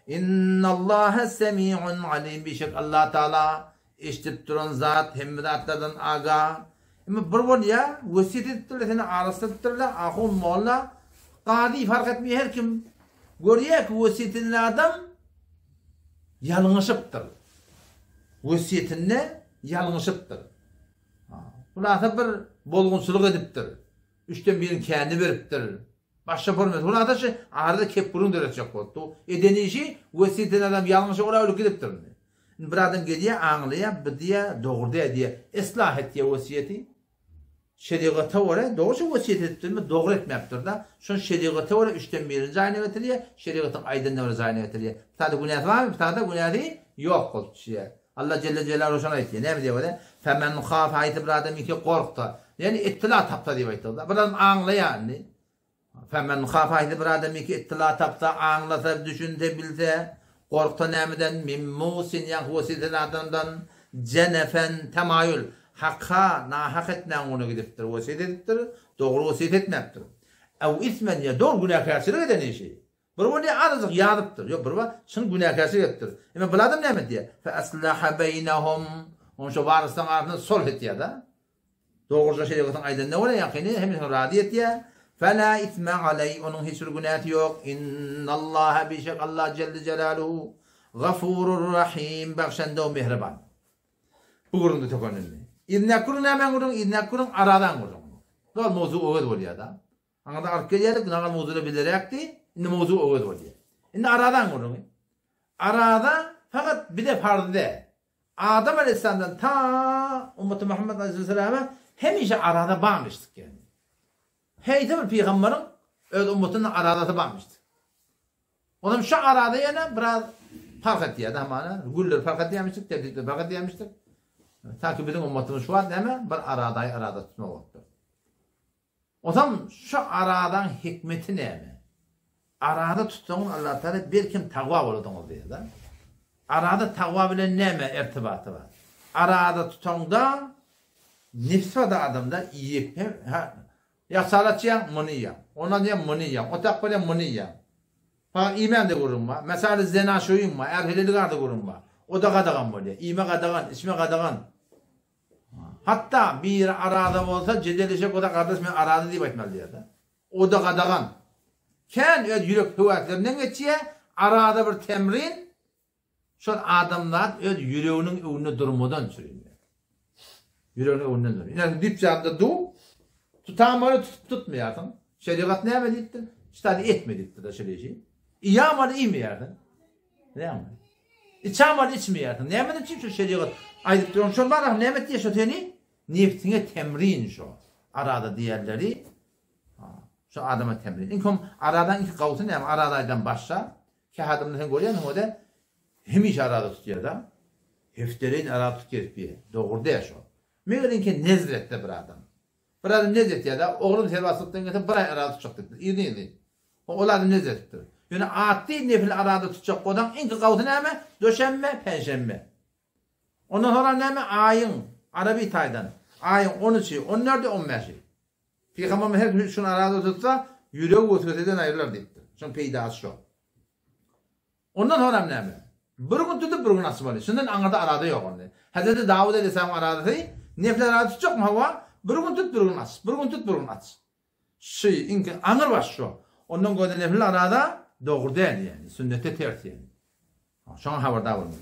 İnnallâhe semî'un alim bir şey Allah Teala işitip duran zat hemmedatlardan aga. Ama bir var ya vasiyet ettirler seni arasıttırlar ahun molla qadi fark etmiyor her kim görüyor ki vasiyetinde adam yanlışıptır. Vasiyetinde yanlışıptır. Bunlar bir bolgunçuluk ediptir. 3'ten birini kendi veriptir. Başka format. Bunlar da şu arada kep burun derecek oldu. Edeni işi vasiyetinde adam yanlışı oraya ölük ediptir. Bir adam geliyor anlıyor, bir diye doğru diye ıslah et diye vasiyeti. Şeriata göre doğru vasiyet ettirme doğru etmektir da. Şu şeriata göre 3'ten birini aynı getiriyor. Şeriatın aydınlığı göre aynı getiriyor. Bir tane günah var mı? Bir tane de günahı yok o kişiye. Allah Celle Celaluhu şuna ayetiyor. Ne mi diyor öyle? Femen khaf ayeti bir adam iki korktu. Yani ittila tapta diye ayetiyor. Bir adam anlayan. Femen khaf ayeti bir adam iki ittila tapta anlasa, düşünse, bilse. Korktu nemeden min musin yan vasiyeten adamdan cenefen temayül. Hakka nahak etmen onu gidiptir, vasiyet ediptir, doğru vasiyet etmektir. Ev ismen ya doğru günahkarçılık eden işi. Bir var ya azıcık yadıptır. Yok bir var şunu günahkarçılık ettir. Ama bu adam ne mi diye? Fe aslaha beynehum. Onun şu varıstan arasında sulh et ya da. Doğruca şeriatın aydın ne var ya yakini hem radiyet ya. Fe la isme aley. Onun hiçbir günahı yok. İnnallaha bişek Allah Celle Celaluhu gafurur rahim. Bakşende o mihriban. Bu kurunda çok önemli. İdnekurun hemen kurun, idnekurun aradan kurun. Doğru mevzu oğuz oluyor da. Anada arkaya geldik, nagal mevzunu bilerekti. İndi mevzu o oluyor. İndi aradan kurun. Arada fakat bir de fardı. Adam Aleyhisselam'dan ta Ümmeti Muhammed Aleyhisselam'a hemişe arada bağmıştık yani. Heyde bir peygamberin öz ümmetinin arada bağmıştık. Ondan şu arada yana biraz fark etti adam ana. Güller fark etmiştik, tehditler fark etmiştik. Ta ki bizim ümmetimiz şu an deme bir arada tutma oldu. O zaman şu aradan hikmeti ne mi? Arada tuttuğun Allah Teala bir kim takva olduğunu diyor da. Arada takva bilen ne mi irtibatı var? Arada tuttuğunda nefsi da adamda iyi ya salatçıya mınıya. Ona diye mınıya. O takvaya mınıya. Fakat iman da kurulma. Mesela zina şuyum var. Erhelilik da kurulma. O da kadagan böyle. İme kadagan, isme kadagan. Hatta bir arada olsa cedelişek o da kardeş ben arada deyip etmeli diye de. O da kadagan. Ken öz yürek kuvvetlerinden geçiyor. Arada bir temrin. Şu adamlar öz yüreğinin önüne durmadan sürüyor. Yüreğinin önüne duruyor. Yani dip canlı du. Tutamları tutmayardın. Şeriat ne emredildi? İşte etmedikti de şöyle. İyi amalı iyi mi yerdin? Ne amalı? İç amalı içmeyerdin. Ne emredildi şu şeriat? Aydık durum şu var ne emredildi ya şu teni? Niftine temrin şu. Arada diğerleri. Şu adama temrin. İnkom aradan iki kavutun yani aradaydan başla. Ki adamın sen görüyorsun o da hemiş arada tutuyor da. Hefterin arada tutuyor bir. Doğru değil şu. Meğerin ki nezrette bir adam. Bir adam nezret ya da oğlum servaslıktan getirip bir ay arada tutacaktır. İyi değil. Oğlan nezrettir. Yani adi nefil arada tutacak odan inki kavutun hemen döşenme, penşenme. Ondan sonra ne ayın Arabi taydan. Ayın 13'ü, 14'ü, 15'i. Peygamber her şunu arada tutsa yüreği götürden ayrılır deyiptir. Şun peyda şu. Ondan sonra ne? Bir gün tutup bir gün nasip oluyor. Şundan anında arada yok onda. Hazreti Davud Aleyhisselam arada değil. Nefil arada tutacak mı hava? Bir gün tut bir gün aç. Bir gün tut bir gün aç. Şey, inki anır var şu. Ondan göre nefil arada doğru değil yani. Sünnete ters yani. Şu an haberdar olmalı.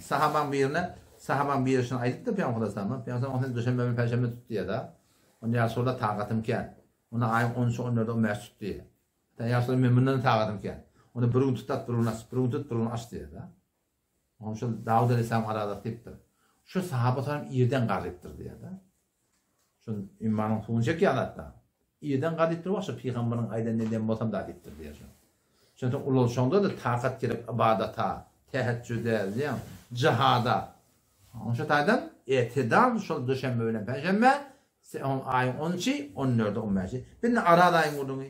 Sahaban bir şunu aydık da Peygamber Aleyhisselam'a. Peygamber Aleyhisselam döşembe ve perşembe tuttu ya da. Ondan sonra taqatım ken. Ona ayın 13'ü 14'ü 15 tuttu ya. Ya sonra memnundan taqatım ken. Onu bir gün tutat bir gün aç. Bir gün tut bir gün aç diye da. Onun şu Davud Aleyhisselam arada deyiptir. Şu sahabalarım iyiden qarriptir diye da. Şun imanın tuğunacak ya hatta. İyiden qarriptir varsa Peygamberin aydan neden botam da deyiptir diye. Çünkü ulul şonda da taqat girip ibadata, teheccüde, cihada. Onun şu taydan etidal şu döşenme öyle perşembe ayın 13'ü 14'ü 15'i. Bir de arada ayın vurduğunu.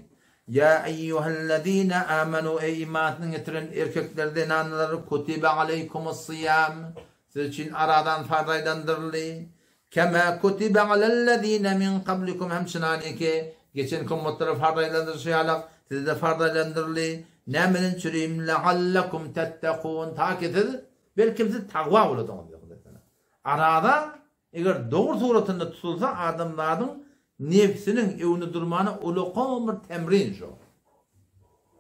Ya eyyühellezine amenu ey imanını getiren erkeklerden anıları kutibe aleykumus siyam. Siz için aradan fardaylandırılı. Kema kutibe alellezine min kablikum hemşinani ki geçen kumutları fardaylandırışıyalak. Siz de fardaylandırılı. Nemenin çürüyüm leallekum tettekûn. Takidir. Belki siz takva oludunuz. Arada eğer doğru suratında tutulsa adamların nefsinin evini durmanı uluqam bir temrin şu.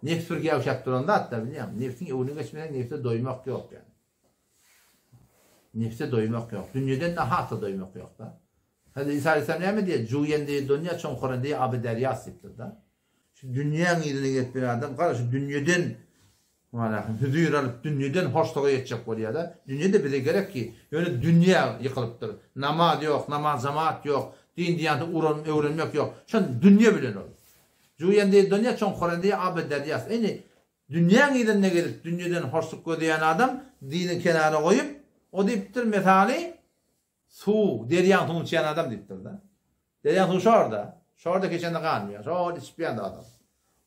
Nefs bir gevşek duranda hatta biliyor musun? Nefsin evini geçmeden nefse doymak yok yani. Nefse doymak yok. Dünyadan da hatta doymak yok da. Hadi İsa Aleyhisselam ne mi diye? Cuyen diye dünya çonkuran diye abi derya sıktır da. Şu dünyanın yerine git bir adam. Kardeş dünyadan hüzür alıp dünyadan hoşluğa yetecek oluyor da. Dünyada bize gerek ki öyle dünya yıkılıptır. Namaz yok, namaz cemaat yok. Din diyanete öğrenmek yok. Şu an dünya bilen olur. Cuyen diye dünya çonkuran diye abi derya. Yani dünyanın yerine gelip dünyadan hoşluk ödeyen adam dinin kenara koyup o deyiptir mesali su, deryan tuğun çiyen adam deyiptir da. Deryan tuğun şorada. Şorada geçen de kalmıyor. Şorada içmeyen de adam.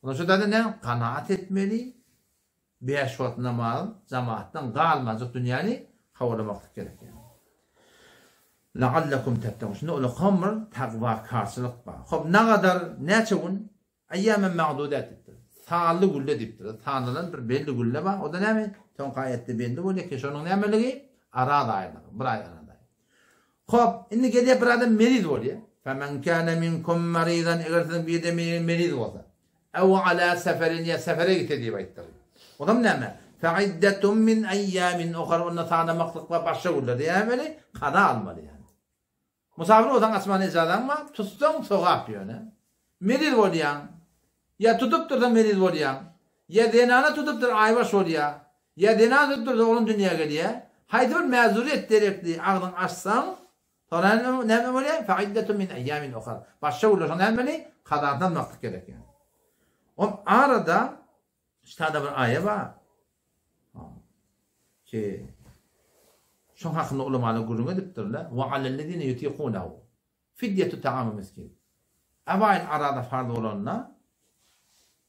Onun şu da ne? Kanaat etmeli. Beş vakit namaz, cemaattan kalmazlık dünyanı kavramak gerek yani. Leallekum tettekûn. Şimdi öyle kamır takva karşılık var. Hop ne kadar ne çabun? Ayyamen ma'dudat ettir. Sağlı gülle diptir. Tanrı'nın bir belli gülle var. O da ne mi? Ton ayette belli böyle ki şunun ne meleki? Arada aylar. Bir ay arada. Hop şimdi geliyor bir adam meriz oluyor. Femen kâne minkum meridan eğer bir de meriz olsa. Ev ala seferin ya sefere gitti diye bayıttır. O da ne mi? Fe'iddetum min eyyamin ukhra onunla tanımaklıkla başa gülle diye böyle kada almalı yani. Musafir olan asmanı izadan mı? Tutsun soğuk yapıyor ne? Meriz oluyor. Ya tutup durdan meriz oluyor. Ya denana tutupdur aybaş oluyor. Ya denana tutupdur oğlum dünyaya geliyor. Haydi bir mezuriyet derekli ağzını açsan sonra ne oluyor? Fe'iddetun min eyyamin ukhra. Başka olursa ne demeli? Kadardan vakit gerek yani. O arada işte bir ayet var. Ki şu hakkında ulemalı gurur ediptirler. Ve alellezine yutiqunahu fidyetu ta'amu miskin. Evvel arada farz olanla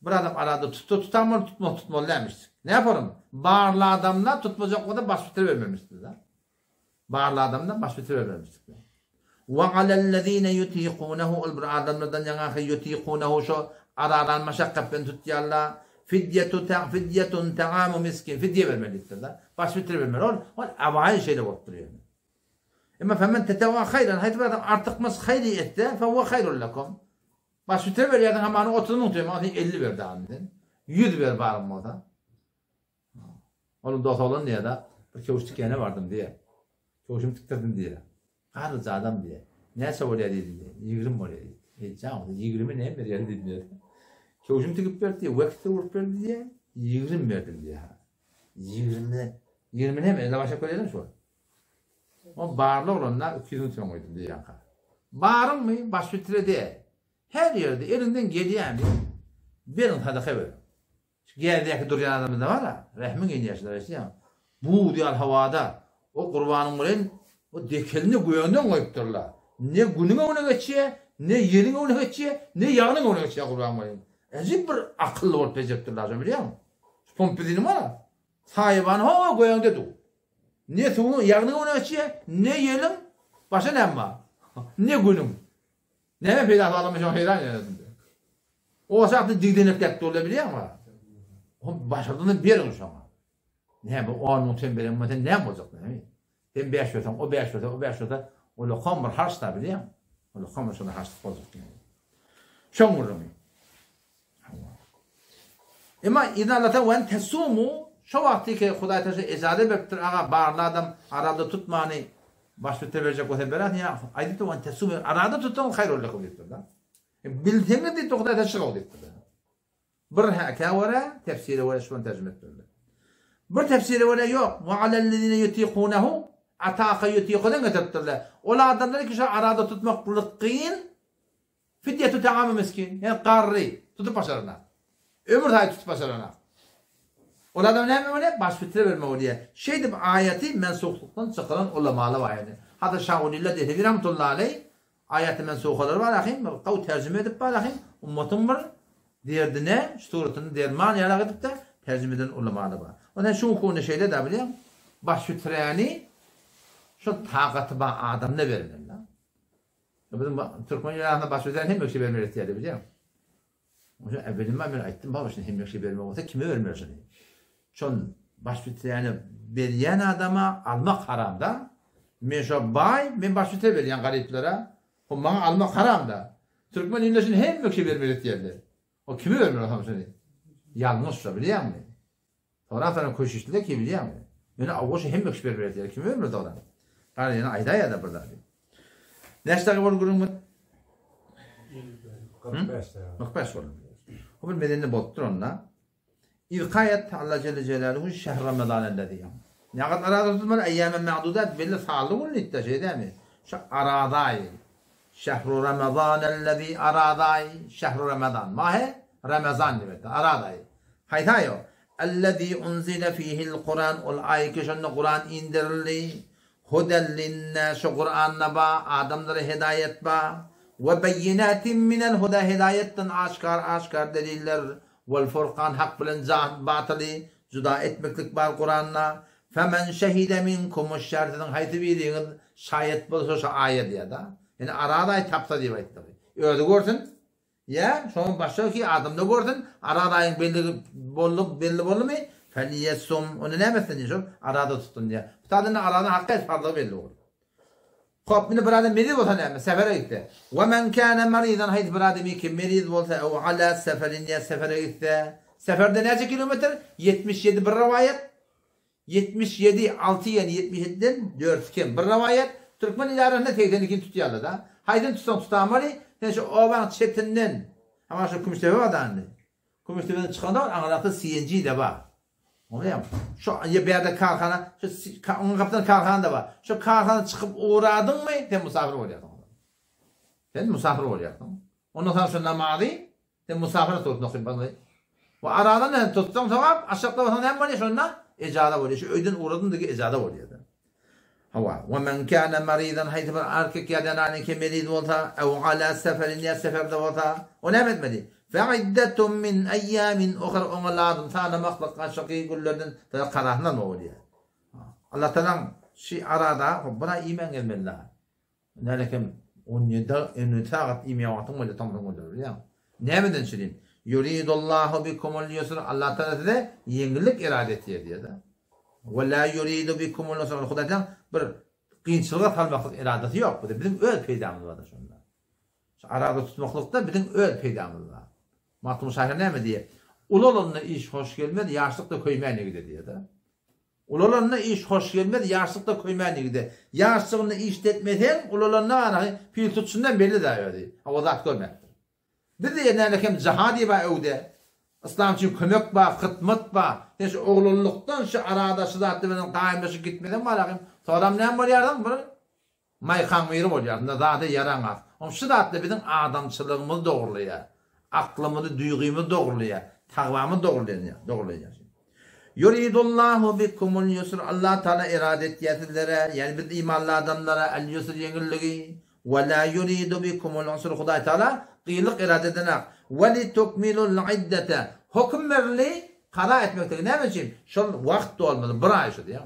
bir adam arada tutamıyor, tutmalı demiş. Ne yaparım? Bağırlı adamla tutmayacak kadar baş bitir vermemiştir. Bağırlı adamla baş bitir vermemiştir. Ve alellezine yutiqunahu bir adamlardan yana yutiqunahu şu aradan meşakkatten tutuyorlar. Fidyetun ta'amu miskin. Fidye vermelidir. Baş bitir vermeli. O evvel şeyle botturuyor. Ama femen teteva hayran. Haydi bir adam artık mas hayri etti. Fehuve hayrun lekum. Baş bitir ver yerden hemen 30'unu unutuyor. 50 verdi aniden. 100 ver bağırım orada. Onun dost olan diye de bir kavuştuk yana vardım diye. Kavuşum tıktırdım diye. Karıcı adam diye. Neyse oraya dedi diye. 20 oraya dedi. Canım 20 ne veriyor dedi diye. Kavuşum tıkıp verdi diye. Vakti vurup verdi diye. 20 verdim diye. 20 ne mi? Başa koyalım şu. O bağırlı olanlar 200'ün tüm koydum diye yankı. Bağırın mı? Baş bitire diye. Her yerde elinden geliyor yani. Benim sadaka ver. Gerdeki duruyan adamı da var ya. Rehmin genç yaşlar işte. Bu diyor havada. O kurbanın burayın o dekelini göğünden koyupturlar. Ne gününe ona geçiyor, ne yerine ona geçiyor, ne yağına ona geçiyor kurban burayın. Ezip bir akıllı olup becerttirler biliyor musun? Pompidini var ya. Sahiban o göğünde dur. Ne suyunu yağına ona geçiyor, ne yerim, başa ne var? Ne günüm? Ne peydah alamış o heyran yerinde. O saatinde digdenekler olabiliyor ama. O başladığını bir olmuş ama. Ne bu? O anın tembelin ne yapacak? Ben 5 versem, o 5 verse, o 5 verse, o lokamır harçta biliyor musun? O lokamır şuna harçta olacak. Şun vurumu. Ama idalata ve tesumu şu vakti ki Huday Teala izade bektir ağa bağırlı adam arada tutmanı baş bitir verecek o teberat ya aydı ve tesumu arada tutun hayır olur kabul da. Bildiğini de Huday Teala şunu dedi. Bir hakavara tefsiri ve şunu tercüme etti. Bir tefsiri ve yok. Ve alellezine yutiqunahu ataqa yutiqunan getirdiler. Ola adamlar ki şu arada tutmak bulukkin fidyetu ta'amu miskin. Yani qarri tutup başarına. Ömür hayat tutup başarına. Ola adam ne öyle baş bitire verme oluyor. Şeyde ayeti mensuhluktan çıkaran ulemalı var yani. Hatta Şahunillah dedi bir rahmetullahi aleyh ayeti mensuhları var ahim. Kav tercüme edip var ahim. Ummatın var. Derdine, suretini derman yarak edip de tercüme eden ulemalı var. Ondan şu konu şeyde de biliyor musun? Baş bitireni şu takatı bana adam ne verilir lan? Bizim Türkmen yıllarında baş bitiren hem yok şey vermeli ihtiyacı biliyor musun? O yüzden evvelim ben ettim baba şimdi hem yok şey vermeli olsa kime vermiyorsun? Çon baş bitireni veriyen adama almak haram da. Men şu bay, men baş bitir veriyen gariplere. O bana almak haram da. Türkmen yıllarında hem yok şey vermeli ihtiyacı. O kimi vermiyor adam seni? Yanlışsa biliyor musun? Sonra koşuştu ki biliyor musun? Yani avuşu hem yok şey vermeli ihtiyacı. Kimi vermiyor da ona? Yani ayda ya da burada. Neştaki var gurumu? 45 var. O bir medeni bottur onunla. İlkayet Allah Celle Celaluhu şehr Ramazan ellezî. Ne kadar arada tutmalı eyyamen ma'dudat belli sağlığı onun iddia şey değil mi? Şu araday. Şehru Ramazan ellezî araday. Şehru Ramazan. Mahe? Ramazan demek. Araday. Haytayo. Ellezî unzile fîhil Kur'an. Ol ay ki şunun Kur'an indirildi. Huden linnâs Kur'an'la ba. Adamlara hidayet ba. Ve beyinatin minel huda hidayetten aşkar deliller. Vel furkan hak bilen batılı. Zuda etmeklik var Kur'an'la. Femen şehide minkumuş şertinin hayti bildiğiniz şayet bulsa ayet ya da. Yani araday tapsa diye ayet tabi. Öyle görsün. Ya son başka ki adamda görsün. Aradayın belli bollu mu? Feliyesum. Onu ne mesela diyor? Arada tutun diye. Bu tadında arada hakikaten farklı belli olur. Kop beni bir adam merid olsa ne mi? Sefere gitti. Ve men kâne meridan hayt bir adamı ki merid olsa o ala seferin diye sefere gitti. Seferde nece kilometre? 77 bir rivayet. 77 6 yani 77'den 4 kim? Bir rivayet. Türkmen idarında teyzenikini tutuyorlar da. Haydın tutan tutamari. Yani şu oban çetinden. Ama şu Kumuştepe var da anne. Kömürtübeden çıkanda var, anlatı CNG de var. Oluyor mu? Şu bir yerde karhana, onun kapıdan karhana da var. Şu karhana çıkıp uğradın mı, sen misafir olacaksın. Sen misafir olacaksın. Ondan sonra şu namazı, sen misafir tutun. Ve aradan ne tuttum tamam, aşağıda vatan hem var ya şundan, ecada oluyor. Şu öyden uğradın da ecada oluyor. Hava. Ve men kâne maridan haytı bir erkek ya da nane ki merid olsa, ev ala seferin ya seferde olsa, o ne etmedi? Fe'iddetum min eyyamin ukhra onlardan sana mahluk şakî kullardan karahnan oluyor. Allah Teala şu arada buna iman gelmeliler. Nelekim onu tağat iman atın mı tamam oluyor ya. Ne beden söyleyeyim? Yuridullahu bikumul yusr. Allah Teala de yenilik irade ediyor diye de. Ve la yuridu bikumul yusr. Hudadan bir qiyinçılığa salmaklık iradesi yok. Bu da bizim öz peydamız var da şunda. Arada tutmaklıkta bizim öz peydamız var. Mahtum Şahir ne mi diye? Ulalınla iş hoş gelmedi, yaşlıkta koymayana gide diye de. Ulalınla iş hoş gelmedi, yaşlıkta koymayana gide. Yaşlığını iş etmeden, ulalınla pil tutsundan belli dahi diye. O zat görmektir. Bir de yerlerken cihadi var evde. İslam için kömek var, hıtmet var. Hiç oğlulluktan şu arada şu zatı benim kaimbaşı gitmeden var. Sonra ne var yardım? Maykan mıyırım oluyor. Zaten yaran var. Ama şu zatı bizim adamçılığımız doğruluyor. Aklımızı, duygumuzu doğruluyor. Takvamı doğruluyor. Yuridullahu bikumul yusr. Allah Teala irade ettiğinlere, yani biz imanlı adamlara el yusr yengilliği. Ve la yuridu bikumul yusr. Huday Teala qiyinlik irade edenek. Ve li tukmilul iddete. Hüküm verili kara etmekte. Ne biçim? Şu vakit olmadı. Bir ay şu diyor.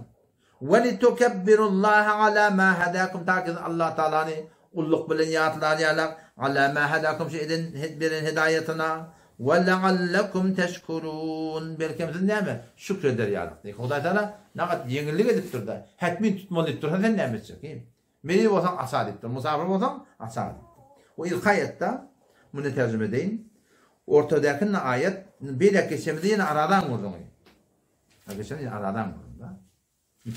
Ve li tukebbirullaha ala ma hadakum. Takiz Allah Teala'nı ulluk bilen yatlar yalak. Ala ma hadakum şeyden birin hidayetine. Ve leallekum teşkurun. Belki ne mi? Şükreder yalak. Huday Teala ne kadar yenilik ediptir da. Hetmin tutmalı ediptir. Sen ne mi? Meni olsan asad ettir. Musafir olsan asad ettir. O ilk ayette bunu tercüme edeyim. Ortadaki ayet bir dakika geçemedi yine aradan vurdum. Geçen yine aradan vurdum.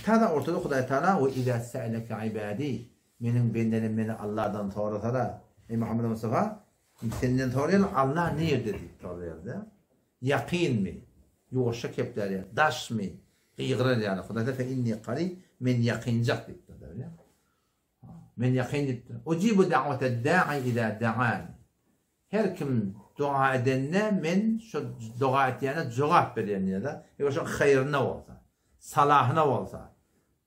Tada ortada Huday Teala o izâ se'eleke ibâdî benim bendenim beni Allah'dan sonra da Muhammed Mustafa senden soruyor Allah ne dedi soruyordu. Yakin mi? Yoksa kepler ya. Daş mı? İğrar yani. Huday Teala fe inni qarîb men yakincak dedi. Men yakin dedi. Ucibu da'vete da'i izâ da'an. Her kim dua edenine men şu dua ettiğine cevap verene ya da yoksa hayrına olsa, salahına olsa.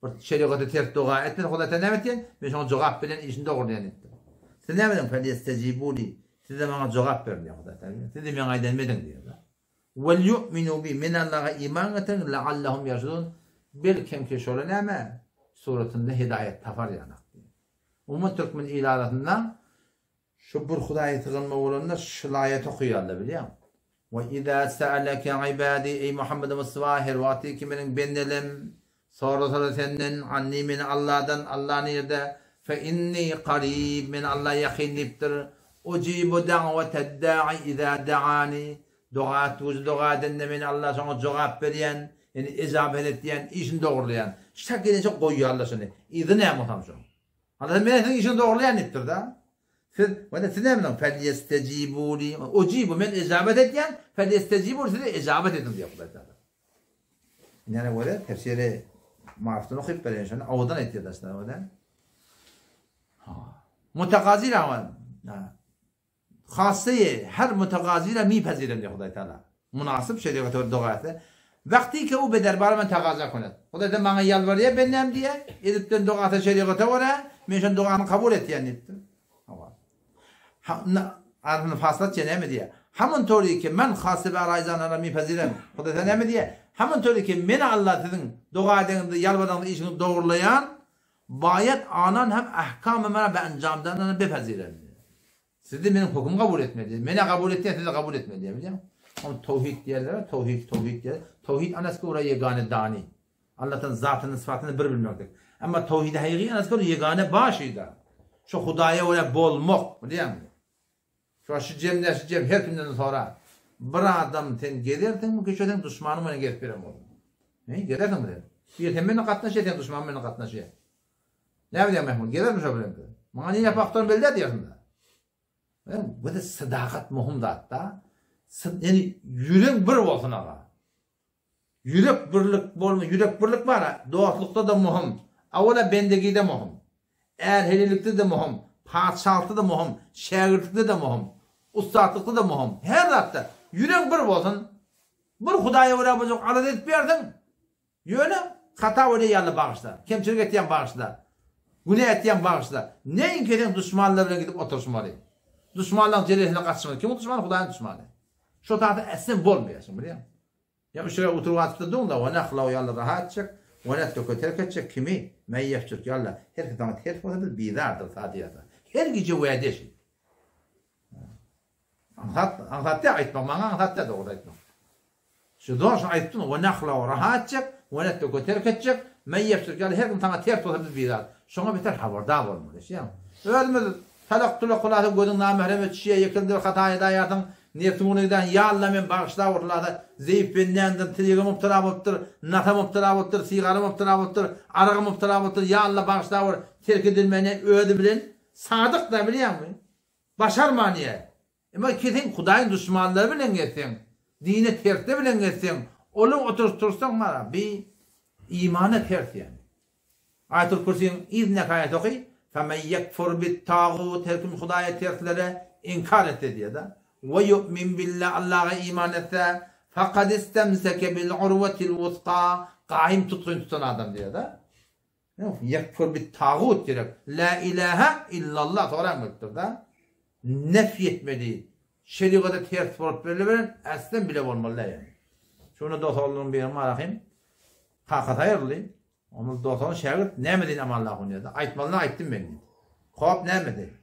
Bir şeriatı ters dua etmedi, Huday Teala ne ettin? Ben şu cevap veren işini doğrulayan ettim. Siz ne medin? Feliyestecibuli. Siz de bana cevap verin ya Huday Teala. Siz de bana edenmedin diyor da. Vel yu'minu bi min Allah'a iman eten leallahum yaşadun. Belki ki şöyle ne mi? Suratında hidayet tapar yanak. Umut Türkmen ilalatından şu bir Huday'ı tıgınma olanlar şılayet okuyarlar biliyor musun? Ve izâ se'aleke ibâdî ey Muhammed Mustafa hervati kimenin bendelim sonra senden anni min Allah'dan Allah nerede fe inni qarib min Allah yakinliptir ucibu da'vete da'i izâ da'ani dua edende min Allah sana cevap veren yani icabet ettiyen işini doğrulayan şekilde çok koyuyor Allah seni izin ne muhtam şu Allah benim işini doğrulayan niptir da ve siz ne bilin? Felyestecibuli. Ucibu men icabet etken felyestecibuli size icabet edin diyor Huday Teala. Yani böyle tefsiri mariften okuyup böyle inşallah. Avudan ediyor da aslında öyle. Mutegazir ama khasıye her mutegazire mi pezilen diyor Huday Teala. Münasip şeriatı doğayete. Vakti ki o beder bana tegaza konet. Huday Teala bana yalvarıyor bennem diye. Edipten doğayete şeriatı var ya. Men doğanı kabul et yani. Arhın faslat çene mi diye. Hamun tori ki men khasib arayzanlara mi pezirem. Huday Teala ne mi diye. Hamun tori ki men Allah sizin dua edende yalvaranda işini doğrulayan bayet anan hem ahkam-ı mera be encamdan be pezirem. Siz de benim hukumu kabul etmedi. Beni kabul etti, siz de kabul etmedi diye biliyor musun? Ama tevhid diyorlar, tevhid diyor. Tevhid anaskı oraya yegane dani. Allah'ın zatını, sıfatını bir bilmektir. Ama tevhid hakiki anaskı yegane başıydı. Şu Hudaya öyle bolmak, biliyor musun? Şu cem her günden sonra bir adam sen gelirsin bu kişiden düşmanım bana gelip verem olur. Ne gelirsin buraya? Bir hemen katnaşıyor sen düşmanım bana katnaşıyor. Ne bileyim Mehmet gelir mi şu böyle? Bana niye yapaktan belli diyorsun da. Bu da sadakat muhim da hatta. Yani yürek bir olsun ağa. Yürek birlik bolma, yürek birlik var. Dostlukta da muhim. Avvala bendegide muhim. Erhelilikte de muhim. Padişahlıkta da muhim. Şagirtlikte de muhim. Ustadlıkta da muhim. Her zatta yürek bir olsun. Bir Hudaya öyle bozuk alat edip verdin. Yöne hata öyle yalı bağışla. Kemçilik etiyen bağışla. Günah etiyen bağışla. Ne inkeden düşmanlarla gidip oturuşmalı. Düşmanların celesine kaçışmalı. Kim o düşmanı? Hudayın düşmanı. Şu tarafta esin bolmayasın biliyor musun? Ya şuraya oturup atıp da ve nakla yalla rahat çık. Ve nettöke terk edecek kimi? Meyyef çık yalla. Her zaman terk olabilir bidardır sadiyata. Her gece vedeşin. Anlattı aytmak bana anlattı da orada aytmak. Şu doğrusu ayttın ve nakla rahat çık. Ve nettöke terk edecek. Meyyef çık yalla her zaman terk olabilir bidar. Şuna biter haberdar olmalı. Ölmedi. Talak tulak kulağın gözün namehremet şişeye yıkıldı hataya dayardın. Niyetim onu giden ya Allah men bağışla orlarda zeyif bennendir, tiligim müptela bolupdur, natam müptela bolupdur, sigarım müptela bolupdur, aragım müptela bolupdur. Ya Allah bağışla or terk edilmeni ödü bilen sadık da biliyor musun? Başarma niye? Ama kesin Hudayın düşmanları bilen geçsin. Dine terkte bilen geçsin. Onu oturtursan bana bir imana ters yani. Ayatul Kursi'nin izne kayet okuy. فَمَنْ يَكْفُرْ بِالْتَاغُوتِ Herkim Hudaya terklere inkar etti diye de. وَيُؤْمِنْ بِاللّٰهِ Allah'a iman etse فَقَدْ اِسْتَمْسَكَ بِالْعُرْوَةِ الْوُثْقَى Kaim tutan adam diye de. Yekfur bit tağut direkt. La ilahe illallah doğru da. Nefyetmedi. Şeriatı ters olup böyle aslen bile olmalı yani. Şunu dostlarım bir maraqim. Hakikat hayırlı. Onu dostlarım şagird nemedin amallah onu da. Aytmalı aytdım ben. Hop nemedi.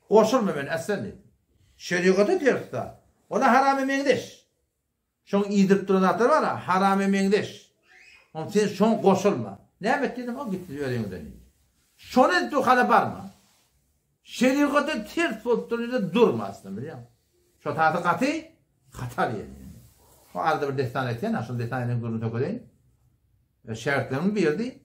Koşulma ben aslen dedi. Şeriatı ters da. Ona haram emendeş. Şon idirip duran atlar var ya haram emendeş. On sen şon koşulma. Ne dedim o gitti öyle şonu tukana barma. Şeriatı ters olup durma aslında biliyor musun? Şu tahtı katı katar yani. O arada bir destan etiyen asıl destanının gurunu tokulayın. Şertlerini bildi.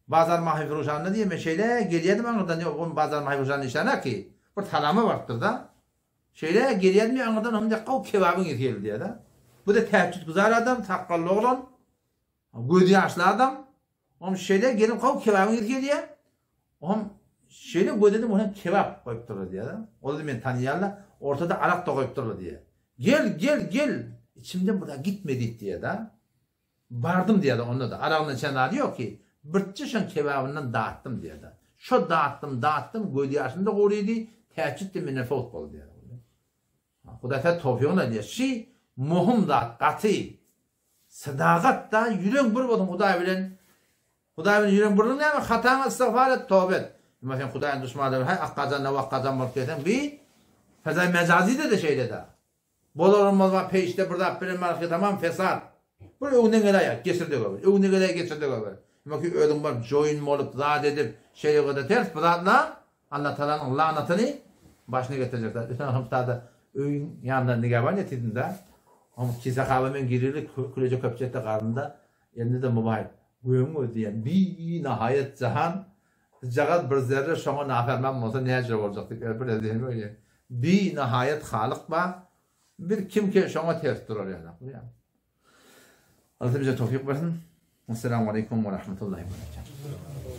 Bazar mahifruşanlı diye meşeyle geliyedim anladan bazar mahifruşanlı işlerine ki bu talama vardır da şeyle geliyedim anladan onu da kav kebabın yetiyor diye de. Bu da teheccüd güzel adam, takkallı oğlan, gözü yaşlı adam. Onun şeyle gelip kav kebabın yetiyor diye. Onun şeyle gözledim ona kebap koyup durur diye de. O da beni tanıyarlar. Ortada arak da koyup durur diye. Gel. İçimden burada gitmedik diye de. Vardım diye de onda da. Arağının içinde diyor ki bırtçışın kebabından dağıttım diye de. Şu dağıttım. Gözü yaşında koruydu. Teheccüd de minne fot bol diye. Hudayta topyona diye. Şey muhim da katı. Sadakat da yürek bir oldum Huday bilen. Huday bilen yürek bir ne ama hatana istiğfar et, tövbe et. Mesela Hudayın düşmanları hay akkazan ne vakkazan marketten bir fezay mecazi de şeyde de. Bol olmaz var peşte burada bilen market tamam fesat. Bu öğünden gelaya geçirdi göbür. Öğünden gelaya geçirdi göbür. Çünkü öğün var join olup zat edip şeye kadar ters bırakla Allah Teala'nın lanetini başına getirecekler. Üstelik öğün yanında ne var netinde. Ama kisa kahvemen girilir kulece köpçette karnında elinde de mübarek. Öğün diye bir nihayet cihan Jagat bir zerre şoma naferman olsa ne acaba olacaktık? Öyle değil mi öyle? Bir nihayet Halık var. Bir kim ki şoma ters durur yani. Allah bize tevfik versin. Esselamu aleyküm ve rahmetullahi ve berekatuhu.